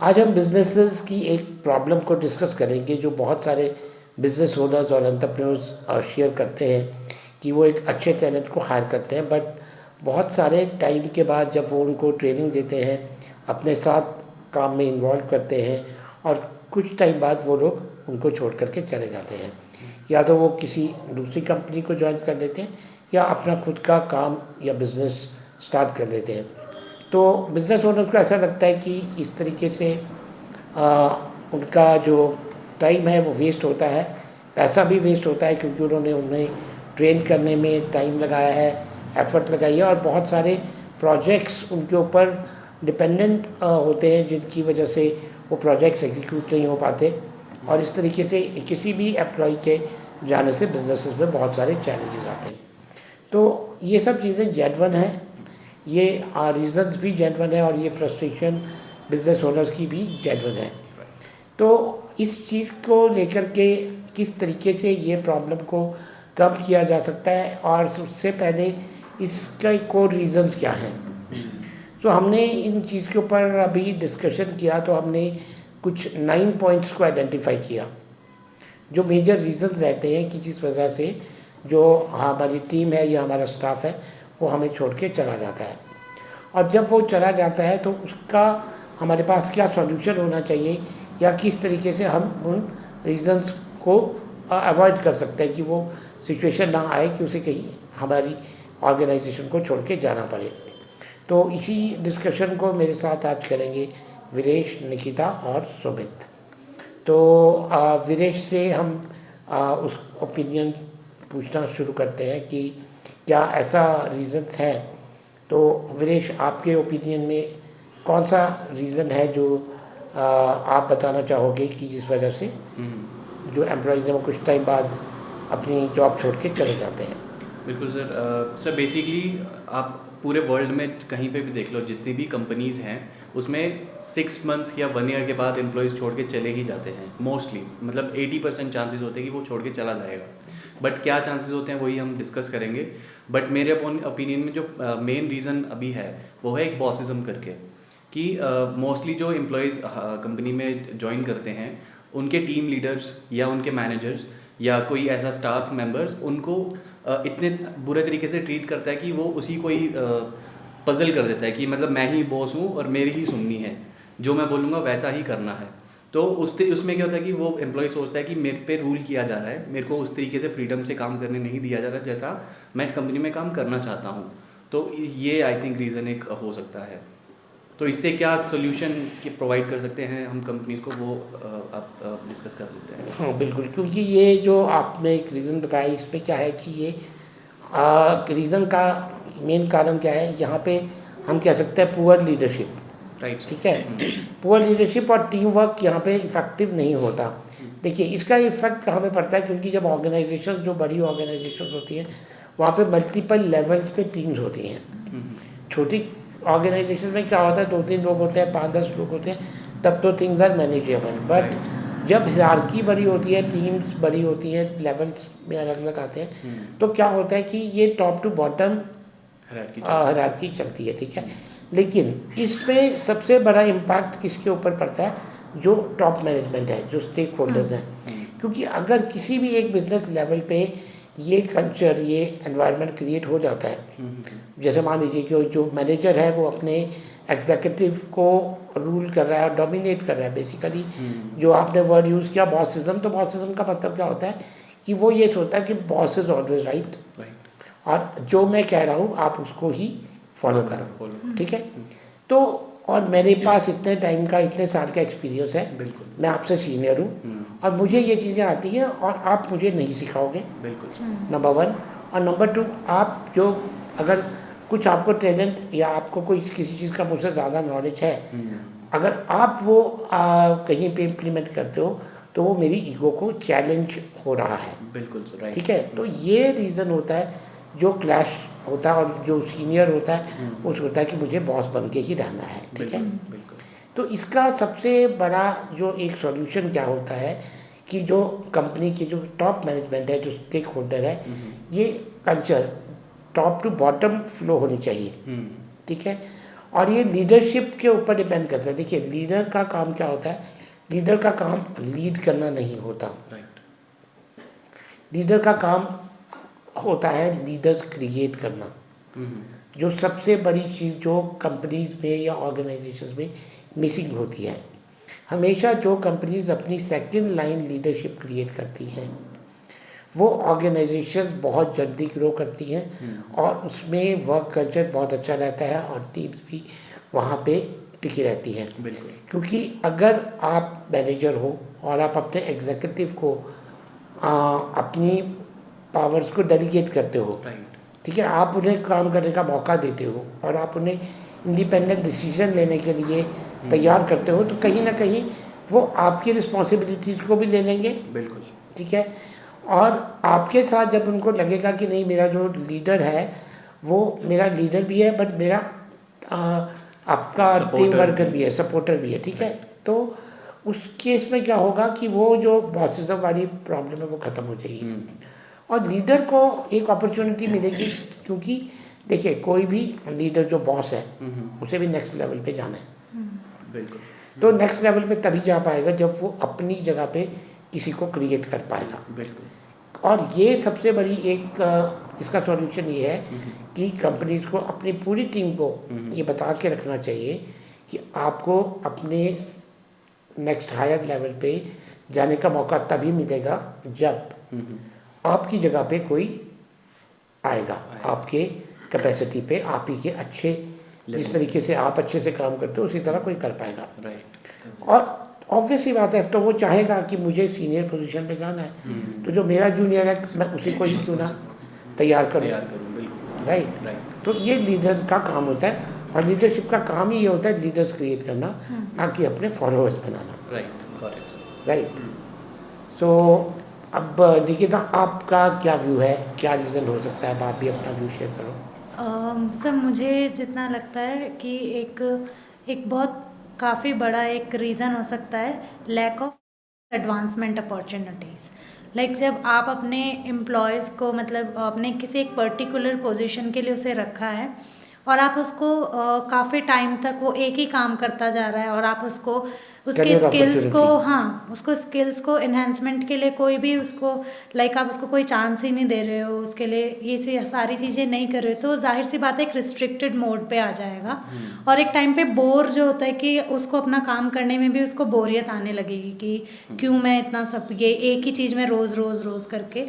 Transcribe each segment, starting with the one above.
आज हम बिजनेसेस की एक प्रॉब्लम को डिस्कस करेंगे जो बहुत सारे बिजनेस ओनर्स और एंटरप्रेन्योर्स शेयर करते हैं कि वो एक अच्छे टैलेंट को हायर करते हैं, बट बहुत सारे टाइम के बाद जब वो उनको ट्रेनिंग देते हैं, अपने साथ काम में इन्वॉल्व करते हैं और कुछ टाइम बाद वो लोग उनको छोड़ करके चले जाते हैं। या तो वो किसी दूसरी कंपनी को ज्वाइन कर लेते हैं या अपना खुद का काम या बिज़नेस स्टार्ट कर लेते हैं। तो बिज़नेस ओनर को ऐसा लगता है कि इस तरीके से उनका जो टाइम है वो वेस्ट होता है, पैसा भी वेस्ट होता है, क्योंकि उन्होंने उन्हें ट्रेन करने में टाइम लगाया है, एफ़र्ट लगाई है और बहुत सारे प्रोजेक्ट्स उनके ऊपर डिपेंडेंट होते हैं, जिनकी वजह से वो प्रोजेक्ट्स एग्जीक्यूट नहीं हो पाते। और इस तरीके से किसी भी एम्प्लॉय के जाने से बिजनेसेस में बहुत सारे चैलेंजेस आते हैं। तो ये सब चीज़ें जेन्युइन हैं, ये रीज़न्स भी जेन्युइन है और ये फ्रस्ट्रेशन बिजनेस ओनर्स की भी जेन्युइन है। तो इस चीज़ को लेकर के किस तरीके से ये प्रॉब्लम को कम किया जा सकता है और सबसे पहले इसका कोर रीज़न्स क्या हैं। तो हमने इन चीज़ के ऊपर अभी डिस्कशन किया, तो हमने कुछ 9 पॉइंट्स को आइडेंटिफाई किया जो मेजर रीज़न्स रहते हैं कि जिस वजह से जो हमारी टीम है या हमारा स्टाफ है वो हमें छोड़ के चला जाता है। और जब वो चला जाता है तो उसका हमारे पास क्या सॉल्यूशन होना चाहिए या किस तरीके से हम उन रीज़न्स को अवॉइड कर सकते हैं कि वो सिचुएशन ना आए कि उसे कहीं हमारी ऑर्गेनाइजेशन को छोड़ के जाना पड़े। तो इसी डिस्कशन को मेरे साथ आज करेंगे वीरेश, निकिता और सुमित। तो वीरेश से हम उस ओपिनियन पूछना शुरू करते हैं कि क्या ऐसा रीज़न्स है। तो वीरेश, आपके ओपिनियन में कौन सा रीज़न है जो आप बताना चाहोगे कि जिस वजह से जो एम्प्लॉइज़ हैं वो कुछ टाइम बाद अपनी जॉब छोड़ के चले जाते हैं? बिल्कुल सर। सर बेसिकली आप पूरे वर्ल्ड में कहीं पे भी देख लो, जितनी भी कंपनीज़ हैं उसमें 6 मंथ या 1 ईयर के बाद एम्प्लॉयज़ छोड़ के चले ही जाते हैं मोस्टली। मतलब 80% चांसेस होते हैं कि वो छोड़ के चला जाएगा, बट क्या चांसेस होते हैं वही हम डिस्कस करेंगे। बट मेरे ओपिनियन में जो मेन रीज़न अभी है वो है एक बॉसिज्म करके, कि मोस्टली जो एम्प्लॉयज़ कंपनी में ज्वाइन करते हैं उनके टीम लीडर्स या उनके मैनेजर्स या कोई ऐसा स्टाफ मेंबर्स उनको इतने बुरे तरीके से ट्रीट करता है कि वो उसी को ही पजल कर देता है कि मतलब मैं ही बॉस हूँ और मेरी ही सुननी है, जो मैं बोलूँगा वैसा ही करना है। तो उसमें क्या होता है कि वो एम्प्लॉय सोचता है कि मेरे पे रूल किया जा रहा है, मेरे को उस तरीके से फ्रीडम से काम करने नहीं दिया जा रहा जैसा मैं इस कंपनी में काम करना चाहता हूँ। तो ये आई थिंक रीज़न एक हो सकता है। तो इससे क्या सोल्यूशन प्रोवाइड कर सकते हैं हम कंपनीज को, वो आप डिस्कस कर सकते हैं। हाँ बिल्कुल, क्योंकि ये जो आपने एक रीज़न बताया इसमें क्या है कि ये रीज़न का मेन कारण क्या है, यहाँ पे हम कह सकते हैं पुअर लीडरशिप। राइट, ठीक है, पुअर लीडरशिप और टीम वर्क यहाँ पे इफ़ेक्टिव नहीं होता। देखिए इसका इफेक्ट कहाँ पे पड़ता है, क्योंकि जब ऑर्गेनाइजेशन जो बड़ी ऑर्गेनाइजेशन होती है वहाँ पे मल्टीपल लेवल्स पे टीम्स होती हैं। छोटी ऑर्गेनाइजेशन में क्या होता है, 2-3 लोग होते हैं, 5-10 लोग होते हैं, तब तो थिंग्स आर मैनेजेबल। बट जब हिरार्की बड़ी होती है, टीम्स बड़ी होती हैं, लेवल्स में अलग अलग आते हैं, तो क्या होता है कि ये टॉप टू बॉटम हिरार्की चलती है। ठीक है, लेकिन इसमें सबसे बड़ा इम्पैक्ट किसके ऊपर पड़ता है, जो टॉप मैनेजमेंट है, जो स्टेक होल्डर्स हैं। क्योंकि अगर किसी भी एक बिजनेस लेवल पे ये कल्चर, ये एनवायरनमेंट क्रिएट हो जाता है, जैसे मान लीजिए कि जो मैनेजर है वो अपने एग्जीक्यूटिव को रूल कर रहा है, डोमिनेट कर रहा है बेसिकली। जो आपने वर्ड यूज़ किया बॉसिज्म, तो बॉसिज्म का मतलब क्या होता है कि वो ये सोचता है कि बॉस इज ऑलवेज राइट और जो मैं कह रहा हूँ आप उसको ही फॉलो करो। ठीक है, तो और मेरे पास इतने टाइम का, इतने साल का एक्सपीरियंस है, बिल्कुल मैं आपसे सीनियर हूँ और मुझे ये चीज़ें आती हैं और आप मुझे नहीं सिखाओगे, बिल्कुल। नंबर 1। और नंबर 2, आप जो अगर कुछ आपको टैलेंट या आपको कोई किसी चीज़ का मुझसे ज़्यादा नॉलेज है, अगर आप वो कहीं पे इम्प्लीमेंट करते हो तो वो मेरी ईगो को चैलेंज हो रहा है। बिल्कुल राइट। ठीक है, तो ये रीज़न होता है जो क्लैश होता है, और जो सीनियर होता है वो सोचता है कि मुझे बॉस बन के ही रहना है। ठीक है, बिल्कुल। तो इसका सबसे बड़ा जो एक सॉल्यूशन क्या होता है कि जो कंपनी की जो टॉप मैनेजमेंट है, जो स्टेक होल्डर है, ये culture top to bottom flow होनी चाहिए। ठीक है, और ये लीडरशिप के ऊपर डिपेंड करता है। देखिए लीडर का काम क्या होता है, लीडर का काम लीड करना नहीं होता, राइट। लीडर का काम होता है लीडर्स क्रिएट करना। जो सबसे बड़ी चीज़ जो कंपनीज में या ऑर्गेनाइजेशंस में मिसिंग होती है, हमेशा जो कंपनीज अपनी सेकंड लाइन लीडरशिप क्रिएट करती हैं वो ऑर्गेनाइजेशंस बहुत जल्दी ग्रो करती हैं और उसमें वर्क कल्चर बहुत अच्छा रहता है और टीम्स भी वहाँ पे टिकी रहती हैं। बिल्कुल। क्योंकि अगर आप मैनेजर हो और आप अपने एग्जीक्यूटिव को अपनी पावर्स को डेलीगेट करते हो, राइट। ठीक है, आप उन्हें काम करने का मौका देते हो और आप उन्हें इंडिपेंडेंट डिसीजन लेने के लिए तैयार करते हो, तो कहीं ना कहीं वो आपकी रिस्पॉन्सिबिलिटीज़ को भी ले लेंगे। बिल्कुल। ठीक है, और आपके साथ जब उनको लगेगा कि नहीं मेरा जो लीडर है वो मेरा लीडर भी है बट मेरा आपका टीम वर्कर भी है, सपोर्टर भी है, ठीक है, तो उस केस में क्या होगा कि वो जो बॉसिज्म वाली प्रॉब्लम है वो ख़त्म हो जाएगी और लीडर को एक अपॉर्चुनिटी मिलेगी। क्योंकि देखिए कोई भी लीडर जो बॉस है उसे भी नेक्स्ट लेवल पे जाना है। बिल्कुल। तो नेक्स्ट लेवल पे तभी जा पाएगा जब वो अपनी जगह पे किसी को क्रिएट कर पाएगा। बिल्कुल। और ये सबसे बड़ी एक इसका सॉल्यूशन ये है कि कंपनीज को अपनी पूरी टीम को ये बता के रखना चाहिए कि आपको अपने नेक्स्ट हायर लेवल पे जाने का मौका तभी मिलेगा जब आपकी जगह पे कोई आएगा आपके कैपेसिटी पे, आप ही के अच्छे जिस तरीके से आप अच्छे से काम करते हो उसी तरह कोई कर पाएगा। राइट। और ऑब्वियस ही बात है, तो वो चाहेगा कि मुझे सीनियर पोजीशन पे जाना है तो जो मेरा जूनियर है मैं उसी को ही क्यों ना तैयार करूँ। बिल्कुल। राइट। राइट। तो ये लीडर्स का काम होता है और लीडरशिप का काम ही ये होता है लीडर्स क्रिएट करना, ना कि अपने फॉलोअर्स बनाना। राइट। करेक्ट। राइट। सो अब निकिता आपका क्या व्यू है, क्या रीज़न हो सकता है, आप भी अपना व्यू शेयर करो। सर मुझे जितना लगता है कि एक बहुत काफ़ी बड़ा एक रीज़न हो सकता है lack of advancement opportunities. Like जब आप अपने एम्प्लॉयज़ को मतलब आपने किसी एक पर्टिकुलर पोजीशन के लिए उसे रखा है और आप उसको काफ़ी टाइम तक वो एक ही काम करता जा रहा है और आप उसको उसके Career स्किल्स को opportunity। उसको स्किल्स को इन्हेंसमेंट के लिए कोई भी उसको लाइक आप उसको कोई चांस ही नहीं दे रहे हो, उसके लिए ये सारी चीज़ें नहीं कर रहे हो, तो जाहिर सी बात है एक रिस्ट्रिक्टेड मोड पे आ जाएगा और एक टाइम पे बोर जो होता है कि उसको अपना काम करने में भी उसको बोरियत आने लगेगी कि क्यों मैं इतना सब ये एक ही चीज़ में रोज़ रोज़ रोज़ करके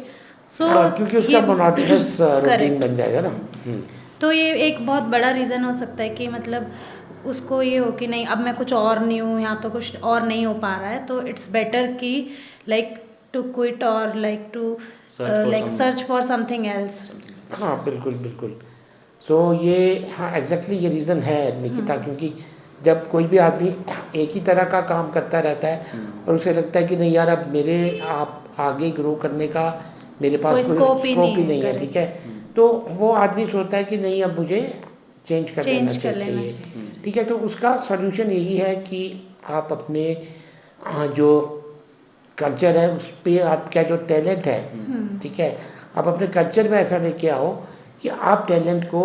क्योंकि उसका मोनोटोनस रूटीन बन जाएगा ना। तो ये एक बहुत बड़ा रीज़न हो सकता है कि मतलब उसको ये हो कि नहीं अब मैं कुछ और नहीं हूँ, यहाँ तो कुछ और नहीं हो पा रहा है, तो इट्स बेटर कि लाइक टू क्विट और like to search for something else. हाँ बिल्कुल बिल्कुल। सो ये हाँ एग्जैक्टली ये रीज़न है निकिता, क्योंकि जब कोई भी आदमी एक ही तरह का काम करता रहता है और उसे लगता है कि नहीं यार अब मेरे आप आगे ग्रो करने का मेरे पास कोई स्कोप ही नहीं है, ठीक है, तो वो आदमी सोचता है कि नहीं अब मुझे चेंज कर लेना चाहिए। ठीक है, तो उसका सॉल्यूशन यही है कि आप अपने जो कल्चर है उस पर आपका जो टैलेंट है, ठीक है, आप अपने कल्चर में ऐसा लेके आओ कि आप टैलेंट को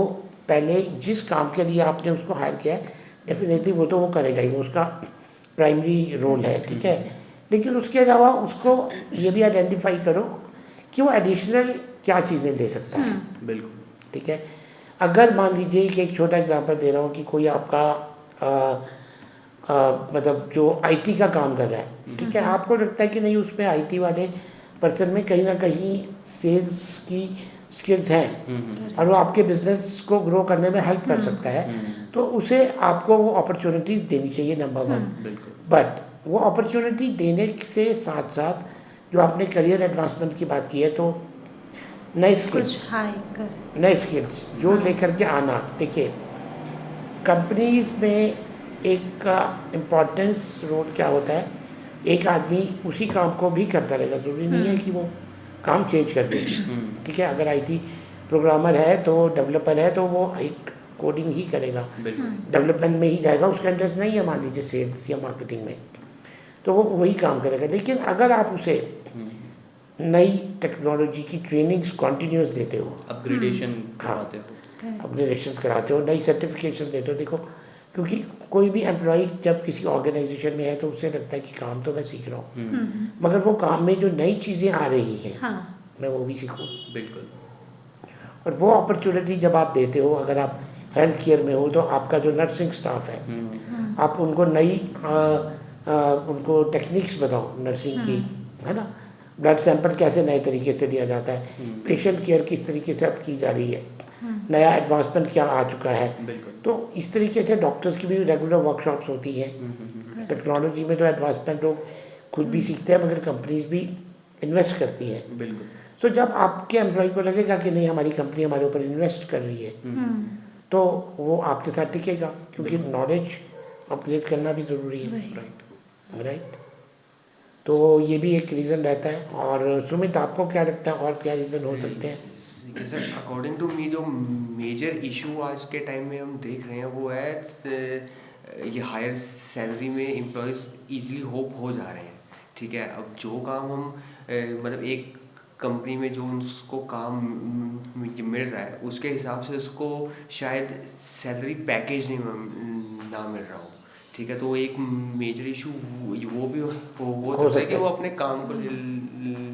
पहले जिस काम के लिए आपने उसको हायर किया है डेफिनेटली वो तो वो करेगा ही, वो उसका प्राइमरी रोल है, ठीक है, लेकिन उसके अलावा उसको ये भी आइडेंटिफाई करो कि वो एडिशनल क्या चीज़ें ले सकता है। बिल्कुल। ठीक है, अगर मान लीजिए कि एक छोटा एग्जांपल दे रहा हूँ कि कोई आपका मतलब जो आईटी का काम कर रहा है, ठीक है, आपको लगता है कि नहीं उसमें आईटी वाले पर्सन में कहीं ना कहीं सेल्स की स्किल्स हैं और वो आपके बिजनेस को ग्रो करने में हेल्प कर सकता है, तो उसे आपको वो अपॉर्चुनिटीज़ देनी चाहिए, नंबर 1। बट वो अपॉर्चुनिटी देने से साथ साथ जो आपने करियर एडवांसमेंट की बात की है, तो नए स्किल्स जो लेकर के आना। देखिए कंपनीज में एक इम्पॉर्टेंस रोल क्या होता है, एक आदमी उसी काम को भी करता रहेगा, ज़रूरी नहीं है कि वो काम चेंज कर दे। ठीक है, अगर आईटी प्रोग्रामर है तो डेवलपर है तो वो कोडिंग ही करेगा, डेवलपमेंट में ही जाएगा, उसका इंटरेस्ट नहीं है मान लीजिए सेल्स या मार्केटिंग में, तो वो वही काम करेगा। लेकिन अगर आप उसे नई टेक्नोलॉजी की ट्रेनिंग्स कॉन्टीन्यूस देते हो, अपग्रेडेशन कराते हो, अपग्रेडेशन कराते हो, नई सर्टिफिकेशन देते हो। देखो क्योंकि कोई भी एम्प्लॉय जब किसी ऑर्गेनाइजेशन में है तो उसे लगता है कि काम तो मैं सीख रहा हूँ, मगर वो काम में जो नई चीज़ें आ रही हैं हाँ मैं वो भी सीखूँ। बिल्कुल। और वो अपॉर्चुनिटी जब आप देते हो, अगर आप हेल्थ केयर में हो तो आपका जो नर्सिंग स्टाफ है आप उनको नई उनको टेक्निक्स बताओ नर्सिंग की, है ना, ब्लड सैंपल कैसे नए तरीके से लिया जाता है, पेशेंट केयर किस तरीके से अब की जा रही है, नया एडवांसमेंट क्या आ चुका है। बिल्कुल। तो इस तरीके से डॉक्टर्स की भी रेगुलर वर्कशॉप्स होती हैं। टेक्नोलॉजी में तो एडवांसमेंट लोग खुद भी सीखते हैं, मगर कंपनीज भी इन्वेस्ट करती हैं। बिल्कुल। सो जब आपके एम्प्लॉय को लगेगा कि नहीं हमारी कंपनी हमारे ऊपर इन्वेस्ट कर रही है तो वो आपके साथ टिकेगा, क्योंकि नॉलेज अपग्रेड करना भी ज़रूरी है। राइट। राइट। तो ये भी एक रीज़न रहता है। और सुमित, आपको क्या लगता है और क्या रीज़न हो सकते हैं? सर अकॉर्डिंग टू मी जो मेजर इशू आज के टाइम में हम देख रहे हैं वो है ये हायर सैलरी में एम्प्लॉयज़ इजीली होप हो जा रहे हैं। ठीक है, अब जो काम हम मतलब एक कंपनी में जो उसको काम मिल रहा है उसके हिसाब से उसको शायद सैलरी पैकेज नहीं ना मिल रहा हो। ठीक है, तो एक मेजर इशू वो भी हो सकता है कि वो अपने काम को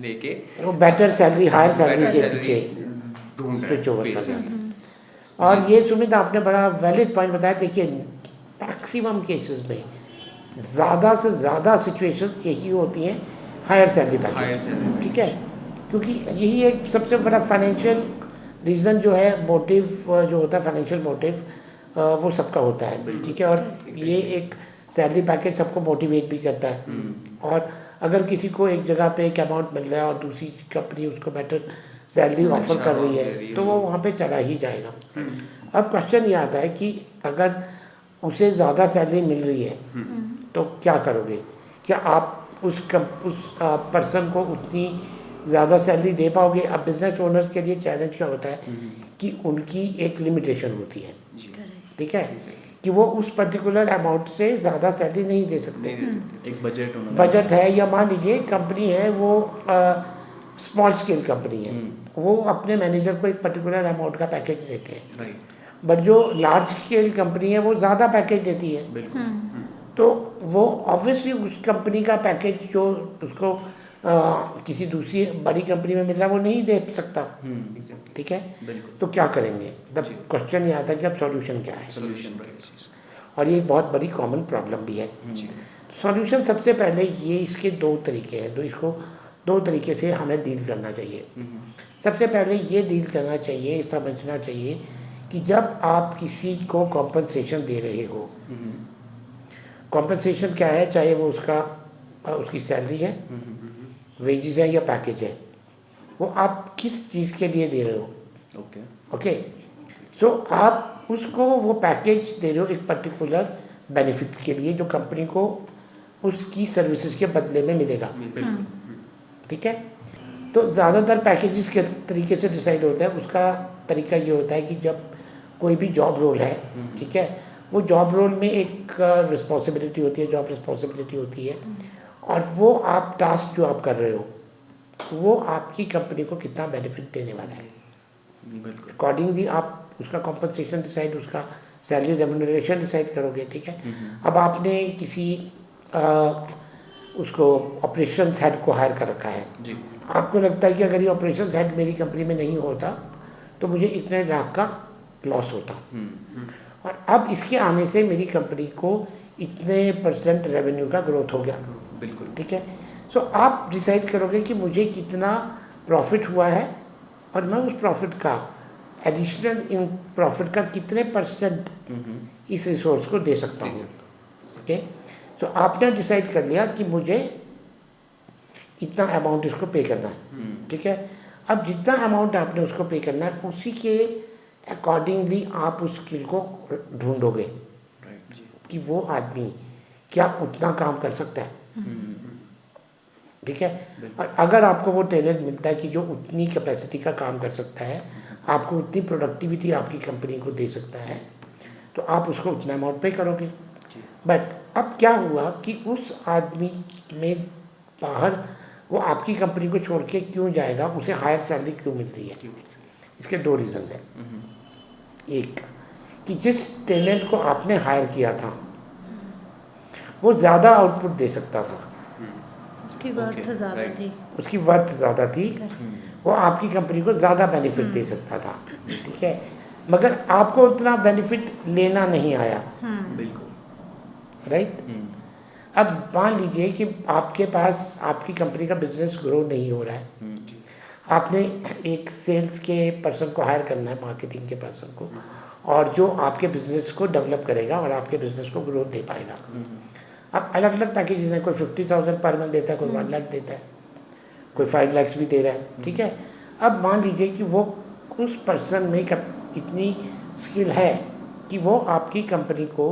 लेके वो better salary, higher salary better के salary पीछे ढूंढ रहा स्विच ओवर है कर रहा basically। है। और ये सुमित आपने बड़ा वैलिड पॉइंट बताया। देखिए, मैक्सिमम केसेस में ज़्यादा से ज़्यादा सिचुएशन यही होती हैं higher salary Higher package. salary ठीक है, क्योंकि यही एक सबसे बड़ा फाइनेंशियल रीज़न जो है, मोटिव जो होता है, फाइनेंशियल मोटिव वो सबका होता है। ठीक है, और ये एक सैलरी पैकेज सबको मोटिवेट भी करता है। और अगर किसी को एक जगह पे एक अमाउंट मिल रहा है और दूसरी कंपनी उसको बेटर सैलरी ऑफर अच्छा कर रही amount दे है रही है, तो वो वहाँ पे चला ही जाएगा। अब क्वेश्चन ये आता है कि अगर उसे ज़्यादा सैलरी मिल रही है तो क्या करोगे? क्या आप उस पर्सन को उतनी ज़्यादा सैलरी दे पाओगे? अब बिजनेस ओनर्स के लिए चैलेंज क्या होता है कि उनकी एक लिमिटेशन होती है। ठीक है, कि वो उस पर्टिकुलर अमाउंट से ज़्यादा सैलरी नहीं दे सकते। नहीं दे सकते। एक बजट होना बजट है, या मान लीजिए कंपनी है वो स्मॉल स्केल कंपनी है, वो अपने मैनेजर को एक पर्टिकुलर अमाउंट का पैकेज देते हैं। राइट। बट जो लार्ज स्केल कंपनी है वो ज़्यादा पैकेज देती है। बिल्कुल। तो वो ऑब्वियसली उस कंपनी का पैकेज जो उसको किसी दूसरी बड़ी कंपनी में मिल रहा है वो नहीं दे सकता। Exactly। ठीक है, बिल्कुल। तो क्या करेंगे? तब क्वेश्चन ये आता है कि अब सॉल्यूशन क्या है। Solution right. और ये एक बहुत बड़ी कॉमन प्रॉब्लम भी है। सॉल्यूशन सबसे पहले ये, इसके दो तरीके हैं, इसको दो तरीके से हमें डील करना चाहिए। सबसे पहले ये डील करना चाहिए, समझना चाहिए कि जब आप किसी को कॉम्पनसेशन दे रहे हो, कॉम्पनसेशन क्या है, चाहे वो उसकी सैलरी है, वेजेस है या पैकेज है, वो आप किस चीज़ के लिए दे रहे हो। ओके, सो आप उसको वो पैकेज दे रहे हो एक पर्टिकुलर बेनिफिट के लिए जो कंपनी को उसकी सर्विसेज के बदले में मिलेगा। ठीक है, तो ज़्यादातर पैकेजेस के तरीके से डिसाइड होता है। उसका तरीका ये होता है कि जब कोई भी जॉब रोल है, ठीक है, वो जॉब रोल में एक रिस्पॉन्सिबिलिटी होती है, जॉब रिस्पॉन्सिबिलिटी होती है, और वो आप टास्क जो आप कर रहे हो वो आपकी कंपनी को कितना बेनिफिट देने वाला है। बिल्कुल। अकॉर्डिंगली आप उसका कॉम्पनसेशन डिसाइड, उसका सैलरी रेम्यूनरेशन डिसाइड करोगे। ठीक है, अब आपने किसी उसको ऑपरेशंस हेड को हायर कर रखा है, जी। आपको लगता है कि अगर ये ऑपरेशंस हेड मेरी कंपनी में नहीं होता तो मुझे इतने लाख का लॉस होता, और अब इसके आने से मेरी कंपनी को इतने % रेवेन्यू का ग्रोथ हो गया। बिल्कुल। ठीक है, सो आप डिसाइड करोगे कि मुझे कितना प्रॉफिट हुआ है और मैं उस प्रॉफिट का एडिशनल इन प्रॉफिट का कितने % इस रिसोर्स को दे सकता हूँ। ओके, सो आपने डिसाइड कर लिया कि मुझे इतना अमाउंट इसको पे करना है। ठीक है, अब जितना अमाउंट आपने उसको पे करना है उसी के अकॉर्डिंगली आप उस स्किल को ढूंढोगे कि वो आदमी क्या उतना काम कर सकता है। ठीक है, और अगर आपको वो टैलेंट मिलता है कि जो उतनी कैपेसिटी का काम कर सकता है, आपको उतनी प्रोडक्टिविटी आपकी कंपनी को दे सकता है, तो आप उसको उतना अमाउंट पे करोगे। बट अब क्या हुआ कि उस आदमी में बाहर वो आपकी कंपनी को छोड़ के क्यों जाएगा, उसे हायर सैलरी क्यों मिल रही है? इसके दो रीज़न हैं। एक कि जिस टैलेंट को आपने हायर किया था वो ज़्यादा आउटपुट दे सकता था, उसकी वर्थ Okay, ज़्यादा right. थी। उसकी वर्थ ज़्यादा थी, वो आपकी कंपनी को ज़्यादा बेनिफिट दे सकता था, ठीक है, मगर आपको उतना बेनिफिट लेना नहीं आया, बिल्कुल। राइट। अब मान लीजिए कि आपके पास आपकी कंपनी का बिजनेस ग्रो नहीं हो रहा है, आपने एक सेल्स के पर्सन को हायर करना है, मार्केटिंग के पर्सन को, और जो आपके बिजनेस को डेवलप करेगा और आपके बिजनेस को ग्रोथ दे पाएगा। अब अलग अलग पैकेजेस हैं, कोई 50,000 पर मंथ देता है, कोई 1 लाख देता है, कोई 5 लाख भी दे रहा है, ठीक है। अब मान लीजिए कि वो उस पर्सन में इतनी स्किल है कि वो आपकी कंपनी को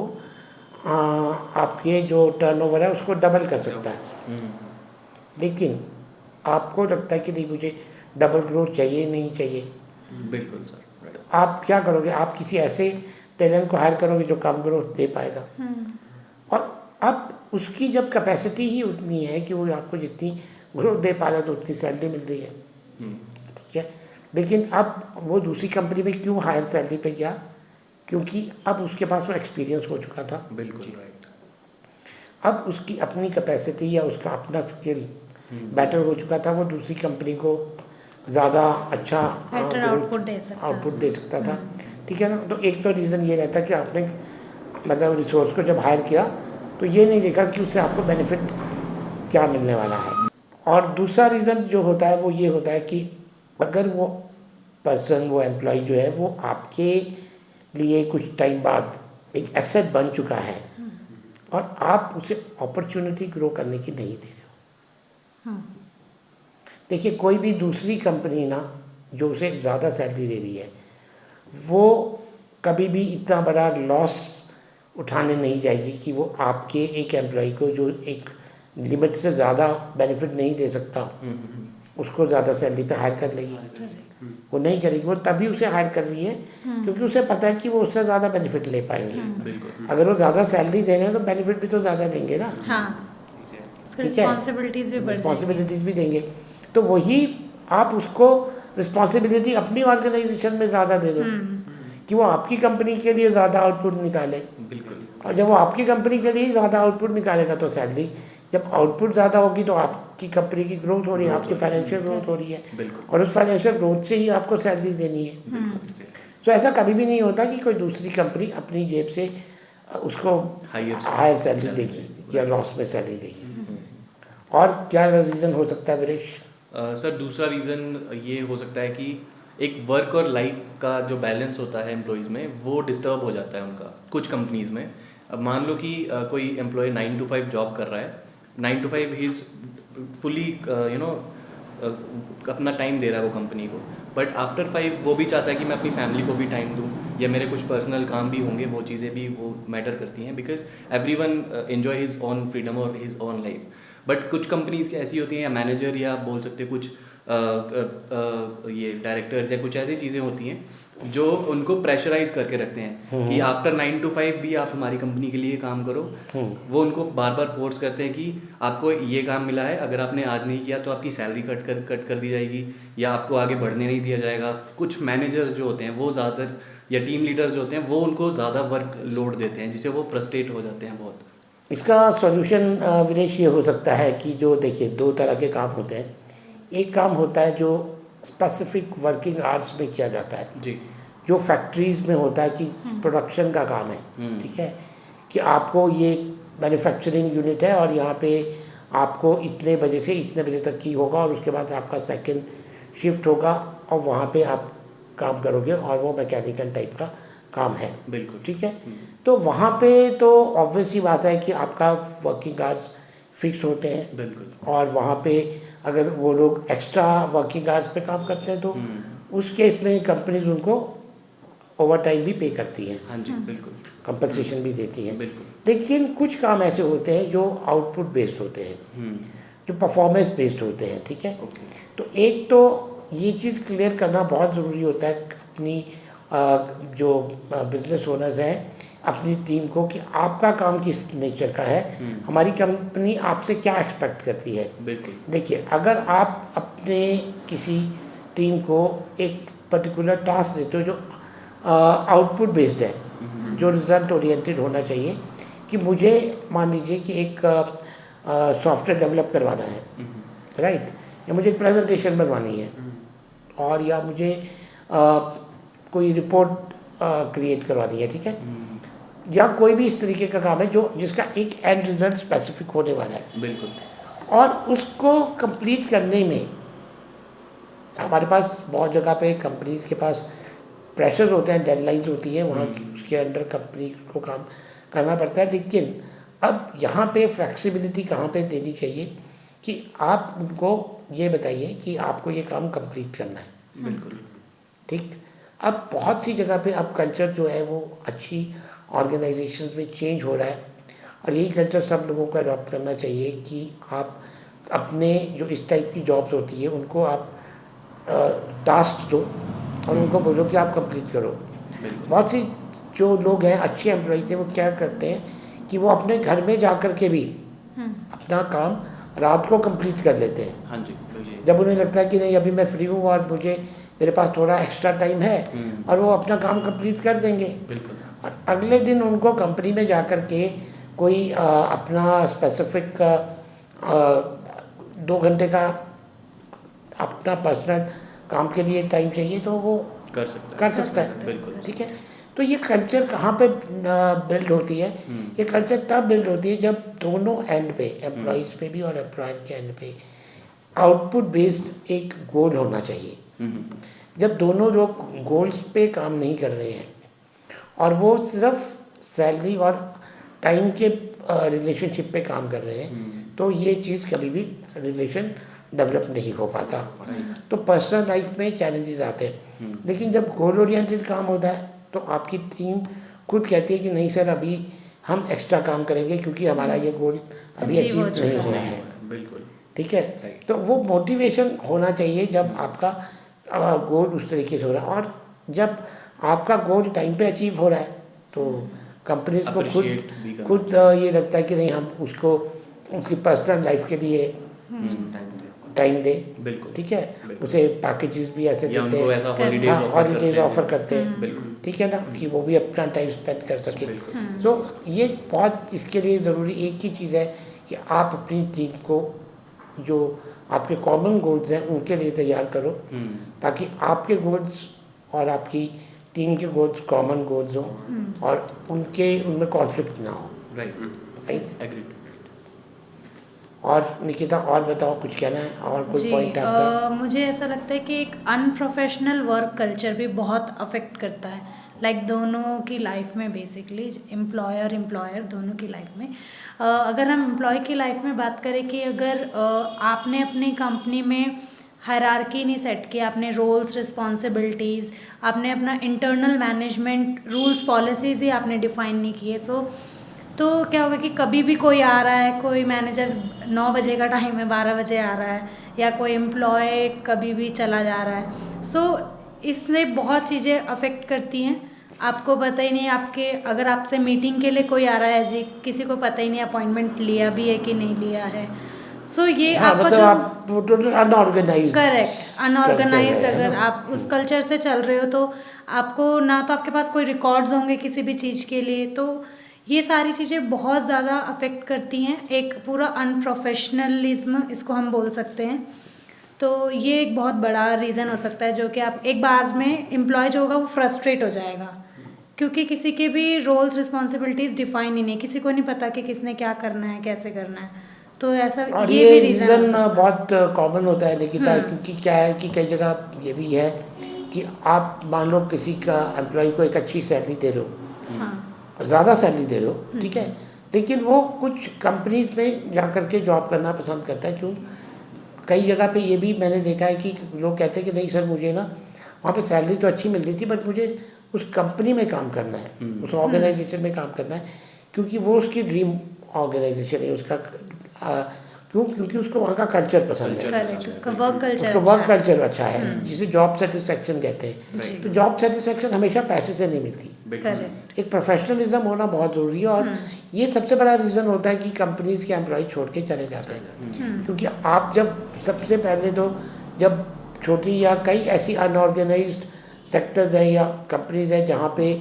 आपके जो टर्नओवर है उसको डबल कर सकता है, लेकिन आपको लगता है कि नहीं मुझे डबल ग्रोथ चाहिए, नहीं चाहिए, बिल्कुल सर, राइट। आप क्या करोगे? आप किसी ऐसे टैलेंट को हायर करोगे जो कम ग्रोथ दे पाएगा, और अब उसकी जब कैपेसिटी ही उतनी है कि वो आपको जितनी ग्रोथ दे पा रहा है तो उतनी सैलरी मिल रही है, ठीक है, लेकिन अब वो दूसरी कंपनी में क्यों हायर सैलरी पे गया? क्योंकि अब उसके पास वो एक्सपीरियंस हो चुका था, बिल्कुल राइट। अब उसकी अपनी कैपेसिटी या उसका अपना स्किल बेटर हो चुका था, वो दूसरी कंपनी को ज़्यादा अच्छा बेटर आउटपुट दे सकता था, ठीक है ना। तो एक तो रीज़न ये रहता है कि आपने मतलब रिसोर्स को जब हायर किया तो ये नहीं देखा कि उससे आपको बेनिफिट क्या मिलने वाला है। और दूसरा रीज़न जो होता है वो ये होता है कि अगर वो पर्सन, वो एम्प्लॉय जो है वो आपके लिए कुछ टाइम बाद एक एसेट बन चुका है और आप उसे अपॉर्चुनिटी ग्रो करने की नहीं दे रहे हो। देखिए कोई भी दूसरी कंपनी ना जो उसे ज़्यादा सैलरी दे रही है वो कभी भी इतना बड़ा लॉस उठाने नहीं जाएगी कि वो आपके एक एम्प्लॉय को जो एक लिमिट से ज़्यादा बेनिफिट नहीं दे सकता उसको ज़्यादा सैलरी पे हायर कर लेगी, वो नहीं करेगी। वो तभी उसे हायर कर रही है क्योंकि उसे पता है कि वो उससे ज़्यादा बेनिफिट ले पाएंगे। बिल्कुल। अगर वो ज़्यादा सैलरी दे रहे हैं तो बेनिफिट भी तो ज़्यादा देंगे ना, रिस्पॉन्सिबिलिटीज भी बढ़ जाएंगी। रिस्पॉन्सिबिलिटीज भी देंगे। तो वही आप उसको रिस्पॉन्सिबिलिटी अपनी ऑर्गेनाइजेशन में ज़्यादा दे दो कि वो आपकी कंपनी के लिए ज़्यादा आउटपुट निकाले, बिल्कुल। और जब वो आपकी कंपनी के लिए ज़्यादा आउटपुट निकालेगा तो सैलरी, जब आउटपुट ज़्यादा होगी तो आपकी कंपनी की ग्रोथ हो रही है, आपकी फाइनेंशियल ग्रोथ हो रही है, बिल्कुल। और उस फाइनेंशियल ग्रोथ से ही आपको सैलरी देनी है। तो ऐसा कभी भी नहीं होता कि कोई दूसरी कंपनी अपनी जेब से उसको हायर सैलरी देगी या लॉस में सैलरी देगी। और क्या रीज़न हो सकता है वीरेश? सर दूसरा रीज़न ये हो सकता है कि एक वर्क और लाइफ का जो बैलेंस होता है एम्प्लॉयज़ में वो डिस्टर्ब हो जाता है उनका कुछ कंपनीज़ में। अब मान लो कि कोई एम्प्लॉय 9 to 5 जॉब कर रहा है, 9 to 5 ही इज़ फुली अपना टाइम दे रहा है वो कंपनी को, बट आफ्टर 5 वो भी चाहता है कि मैं अपनी फैमिली को भी टाइम दूँ या मेरे कुछ पर्सनल काम भी होंगे, वो चीज़ें भी वो मैटर करती हैं because everyone enjoy his on freedom और हिज ऑन लाइफ। बट कुछ कंपनीज की ऐसी होती हैं या मैनेजर या बोल सकते हैं कुछ ये डायरेक्टर्स या कुछ ऐसी चीज़ें होती हैं जो उनको प्रेशराइज करके रखते हैं कि आफ्टर 9 to 5 भी आप हमारी कंपनी के लिए काम करो। वो उनको बार बार फोर्स करते हैं कि आपको ये काम मिला है, अगर आपने आज नहीं किया तो आपकी सैलरी कट कर दी जाएगी या आपको आगे बढ़ने नहीं दिया जाएगा। कुछ मैनेजर्स जो होते हैं वो ज़्यादातर या टीम लीडर्स जो होते हैं वो उनको ज़्यादा वर्क लोड देते हैं जिससे वो फ्रस्ट्रेट हो जाते हैं बहुत। इसका सॉल्यूशन विनेश ये हो सकता है कि जो देखिए 2 तरह के काम होते हैं। एक काम होता है जो स्पेसिफिक वर्किंग आवर्स में किया जाता है जी, जो फैक्ट्रीज में होता है कि प्रोडक्शन का काम है, ठीक है, कि आपको ये मैन्युफैक्चरिंग यूनिट है और यहाँ पे आपको इतने बजे से इतने बजे तक की होगा और उसके बाद आपका सेकंड शिफ्ट होगा और वहाँ पे आप काम करोगे और वो मैकेनिकल टाइप का काम है, बिल्कुल ठीक है। तो वहाँ पे तो ऑब्वियस ही बात है कि आपका वर्किंग आवर्स फिक्स होते हैं, बिल्कुल। और वहाँ पे अगर वो लोग एक्स्ट्रा वर्किंग आवर्स पे काम करते हैं तो उस केस में कंपनीज उनको ओवर टाइम भी पे करती हैं, हाँ जी, बिल्कुल, कंपनसेशन भी देती हैं। बिल्कुल। लेकिन कुछ काम ऐसे होते हैं जो आउटपुट बेस्ड होते हैं, जो परफॉर्मेंस बेस्ड होते हैं, ठीक है। ओके, तो एक तो ये चीज़ क्लियर करना बहुत ज़रूरी होता है अपनी जो बिजनेस ओनर्स हैं अपनी टीम को कि आपका काम किस नेचर का है, हमारी कंपनी आपसे क्या एक्सपेक्ट करती है। बिल्कुल। देखिए अगर आप अपने किसी टीम को एक पर्टिकुलर टास्क देते हो जो आउटपुट बेस्ड है, जो रिज़ल्ट ओरिएंटेड होना चाहिए। कि मुझे मान लीजिए कि एक सॉफ्टवेयर डेवलप करवाना है, राइट, या मुझे एक प्रेजेंटेशन बनवानी है, और या मुझे कोई रिपोर्ट क्रिएट करवानी है, ठीक है, या कोई भी इस तरीके का काम है जो जिसका एक एंड रिजल्ट स्पेसिफिक होने वाला है। बिल्कुल। और उसको कंप्लीट करने में हमारे पास बहुत जगह पे कंपनीज के पास प्रेशर होते हैं, डेडलाइंस होती हैं, वहाँ के अंडर कंपनी को काम करना पड़ता है। लेकिन अब यहाँ पे फ्लेक्सिबिलिटी कहाँ पे देनी चाहिए कि आप उनको ये बताइए कि आपको ये काम कंप्लीट करना है। बिल्कुल। ठीक। अब बहुत सी जगह पे अब कल्चर जो है वो अच्छी ऑर्गेनाइजेशंस में चेंज हो रहा है, और यही कल्चर सब लोगों को अडॉप्ट करना चाहिए कि आप अपने जो इस टाइप की जॉब्स होती है उनको आप टास्क दो और उनको बोलो कि आप कंप्लीट करो। बहुत सी जो लोग हैं अच्छे एम्प्लॉइज हैं वो क्या करते हैं कि वो अपने घर में जा कर के भी अपना काम रात को कंप्लीट कर लेते हैं। हाँ जी, बिल्कुल। जब उन्हें लगता है कि नहीं अभी मैं फ्री हूँ और मेरे पास थोड़ा एक्स्ट्रा टाइम है, और वो अपना काम कंप्लीट कर देंगे। बिल्कुल। और अगले दिन उनको कंपनी में जा कर के कोई अपना स्पेसिफिक 2 घंटे का अपना पर्सनल काम के लिए टाइम चाहिए तो वो कर सकता है। बिल्कुल। ठीक है। तो ये कल्चर कहाँ पे बिल्ड होती है? ये कल्चर तब बिल्ड होती है जब दोनों एंड पे, एम्प्लॉइज पे भी और एम्प्लॉयर के एंड पे, आउटपुट बेस्ड एक गोल होना चाहिए। जब दोनों लोग गोल्स पे काम नहीं कर रहे हैं और वो सिर्फ सैलरी और टाइम के रिलेशनशिप पे काम कर रहे हैं, तो ये चीज़ कभी भी रिलेशन डेवलप नहीं हो पाता। तो पर्सनल लाइफ में चैलेंजेस आते हैं, लेकिन जब गोल ओरिएंटेड काम होता है तो आपकी टीम खुद कहती है कि नहीं सर अभी हम एक्स्ट्रा काम करेंगे क्योंकि हमारा ये गोल अभी अचीव नहीं हुआ है। बिल्कुल। ठीक है। तो वो मोटिवेशन होना चाहिए जब आपका गोल उस तरीके से हो रहा है, और जब आपका गोल टाइम पे अचीव हो रहा है तो कंपनीज को खुद ये लगता है कि नहीं हम उसको उसकी पर्सनल लाइफ के लिए टाइम दे। बिल्कुल। ठीक है। उसे पैकेजेस भी ऐसे देते हैं, हॉलीडेज ऑफर करते हैं। बिल्कुल। ठीक है ना, कि वो भी अपना टाइम स्पेंड कर सके। तो ये बहुत इसके लिए ज़रूरी एक ही चीज़ है कि आप अपनी टीम को जो आपके कॉमन गोल्स हैं उनके लिए तैयार करो, ताकि आपके गोल्स और आपकी टीम के गोल्स कॉमन गोल्स हों और उनमें कॉन्फ्लिक्ट ना हो। राइट। एग्रीड। और निकिता और बताओ, कुछ कहना है और कोई पॉइंट आपका? मुझे ऐसा लगता है कि एक अनप्रोफेशनल वर्क कल्चर भी बहुत अफेक्ट करता है, लाइक दोनों की लाइफ में, बेसिकली एम्प्लॉयर दोनों की लाइफ में। अगर हम एम्प्लॉय की लाइफ में बात करें कि अगर आपने अपनी कंपनी में हायरार्की नहीं सेट किया, आपने रोल्स रिस्पॉन्सिबिलिटीज़, आपने अपना इंटरनल मैनेजमेंट रूल्स पॉलिसीज़ ही आपने डिफाइन नहीं किए, तो क्या होगा कि कभी भी कोई आ रहा है, कोई मैनेजर 9 बजे का टाइम है 12 बजे आ रहा है, या कोई एम्प्लॉय कभी भी चला जा रहा है। सो इससे बहुत चीज़ें अफेक्ट करती हैं। आपको पता ही नहीं, आपके अगर आपसे मीटिंग के लिए कोई आ रहा है जी, किसी को पता ही नहीं अपॉइंटमेंट लिया भी है कि नहीं लिया है। सो ये आपका मतलब जो आप टोटल अनऑर्गेनाइज्ड, करेक्ट अनऑर्गेनाइज्ड, अगर है आप उस कल्चर से चल रहे हो तो आपको ना तो आपके पास कोई रिकॉर्ड्स होंगे किसी भी चीज़ के लिए, तो ये सारी चीज़ें बहुत ज़्यादा अफेक्ट करती हैं। एक पूरा अनप्रोफेशनलिज्म इसको हम बोल सकते हैं। तो ये एक बहुत बड़ा रीज़न हो सकता है जो कि आप एक बार में एम्प्लॉय जो होगा वो फ्रस्ट्रेट हो जाएगा, क्योंकि किसी के भी रोल्स रिस्पॉन्सिबिलिटीज़ डिफाइन ही नहीं, किसी को नहीं पता कि किसने क्या करना है, कैसे करना है। तो ऐसा और ये भी रीज़न बहुत कॉमन होता है निकिता, क्योंकि क्या है कि कई जगह ये भी है कि आप मान लो किसी का एम्प्लॉय को एक अच्छी सैलरी दे रहे हो, ज़्यादा सैलरी दे रहे हो, ठीक है, लेकिन वो कुछ कंपनीज में जा कर के जॉब करना पसंद करता है। क्यों? कई जगह पे ये भी मैंने देखा है कि लोग कहते हैं कि नहीं सर मुझे ना वहाँ पे सैलरी तो अच्छी मिल रही थी, बट मुझे उस कंपनी में काम करना है, उस ऑर्गेनाइजेशन में काम करना है, क्योंकि वो उसकी ड्रीम ऑर्गेनाइजेशन है उसका। क्योंकि उसको वहाँ का कल्चर पसंद है, उसका वर्क कल्चर अच्छा है, जिसे जॉब सेटिस्फेक्शन कहते हैं। तो जॉब सेटिस्फेक्शन हमेशा पैसे से नहीं मिलती, एक प्रोफेशनलिज्म होना बहुत ज़रूरी है। और ये सबसे बड़ा रीज़न होता है कि कंपनीज के एम्प्लॉय छोड़ के चले जाते हैं, क्योंकि आप जब सबसे पहले तो जब छोटी या कई ऐसी अनऑर्गेनाइज्ड सेक्टर्स हैं या कंपनीज हैं जहाँ पे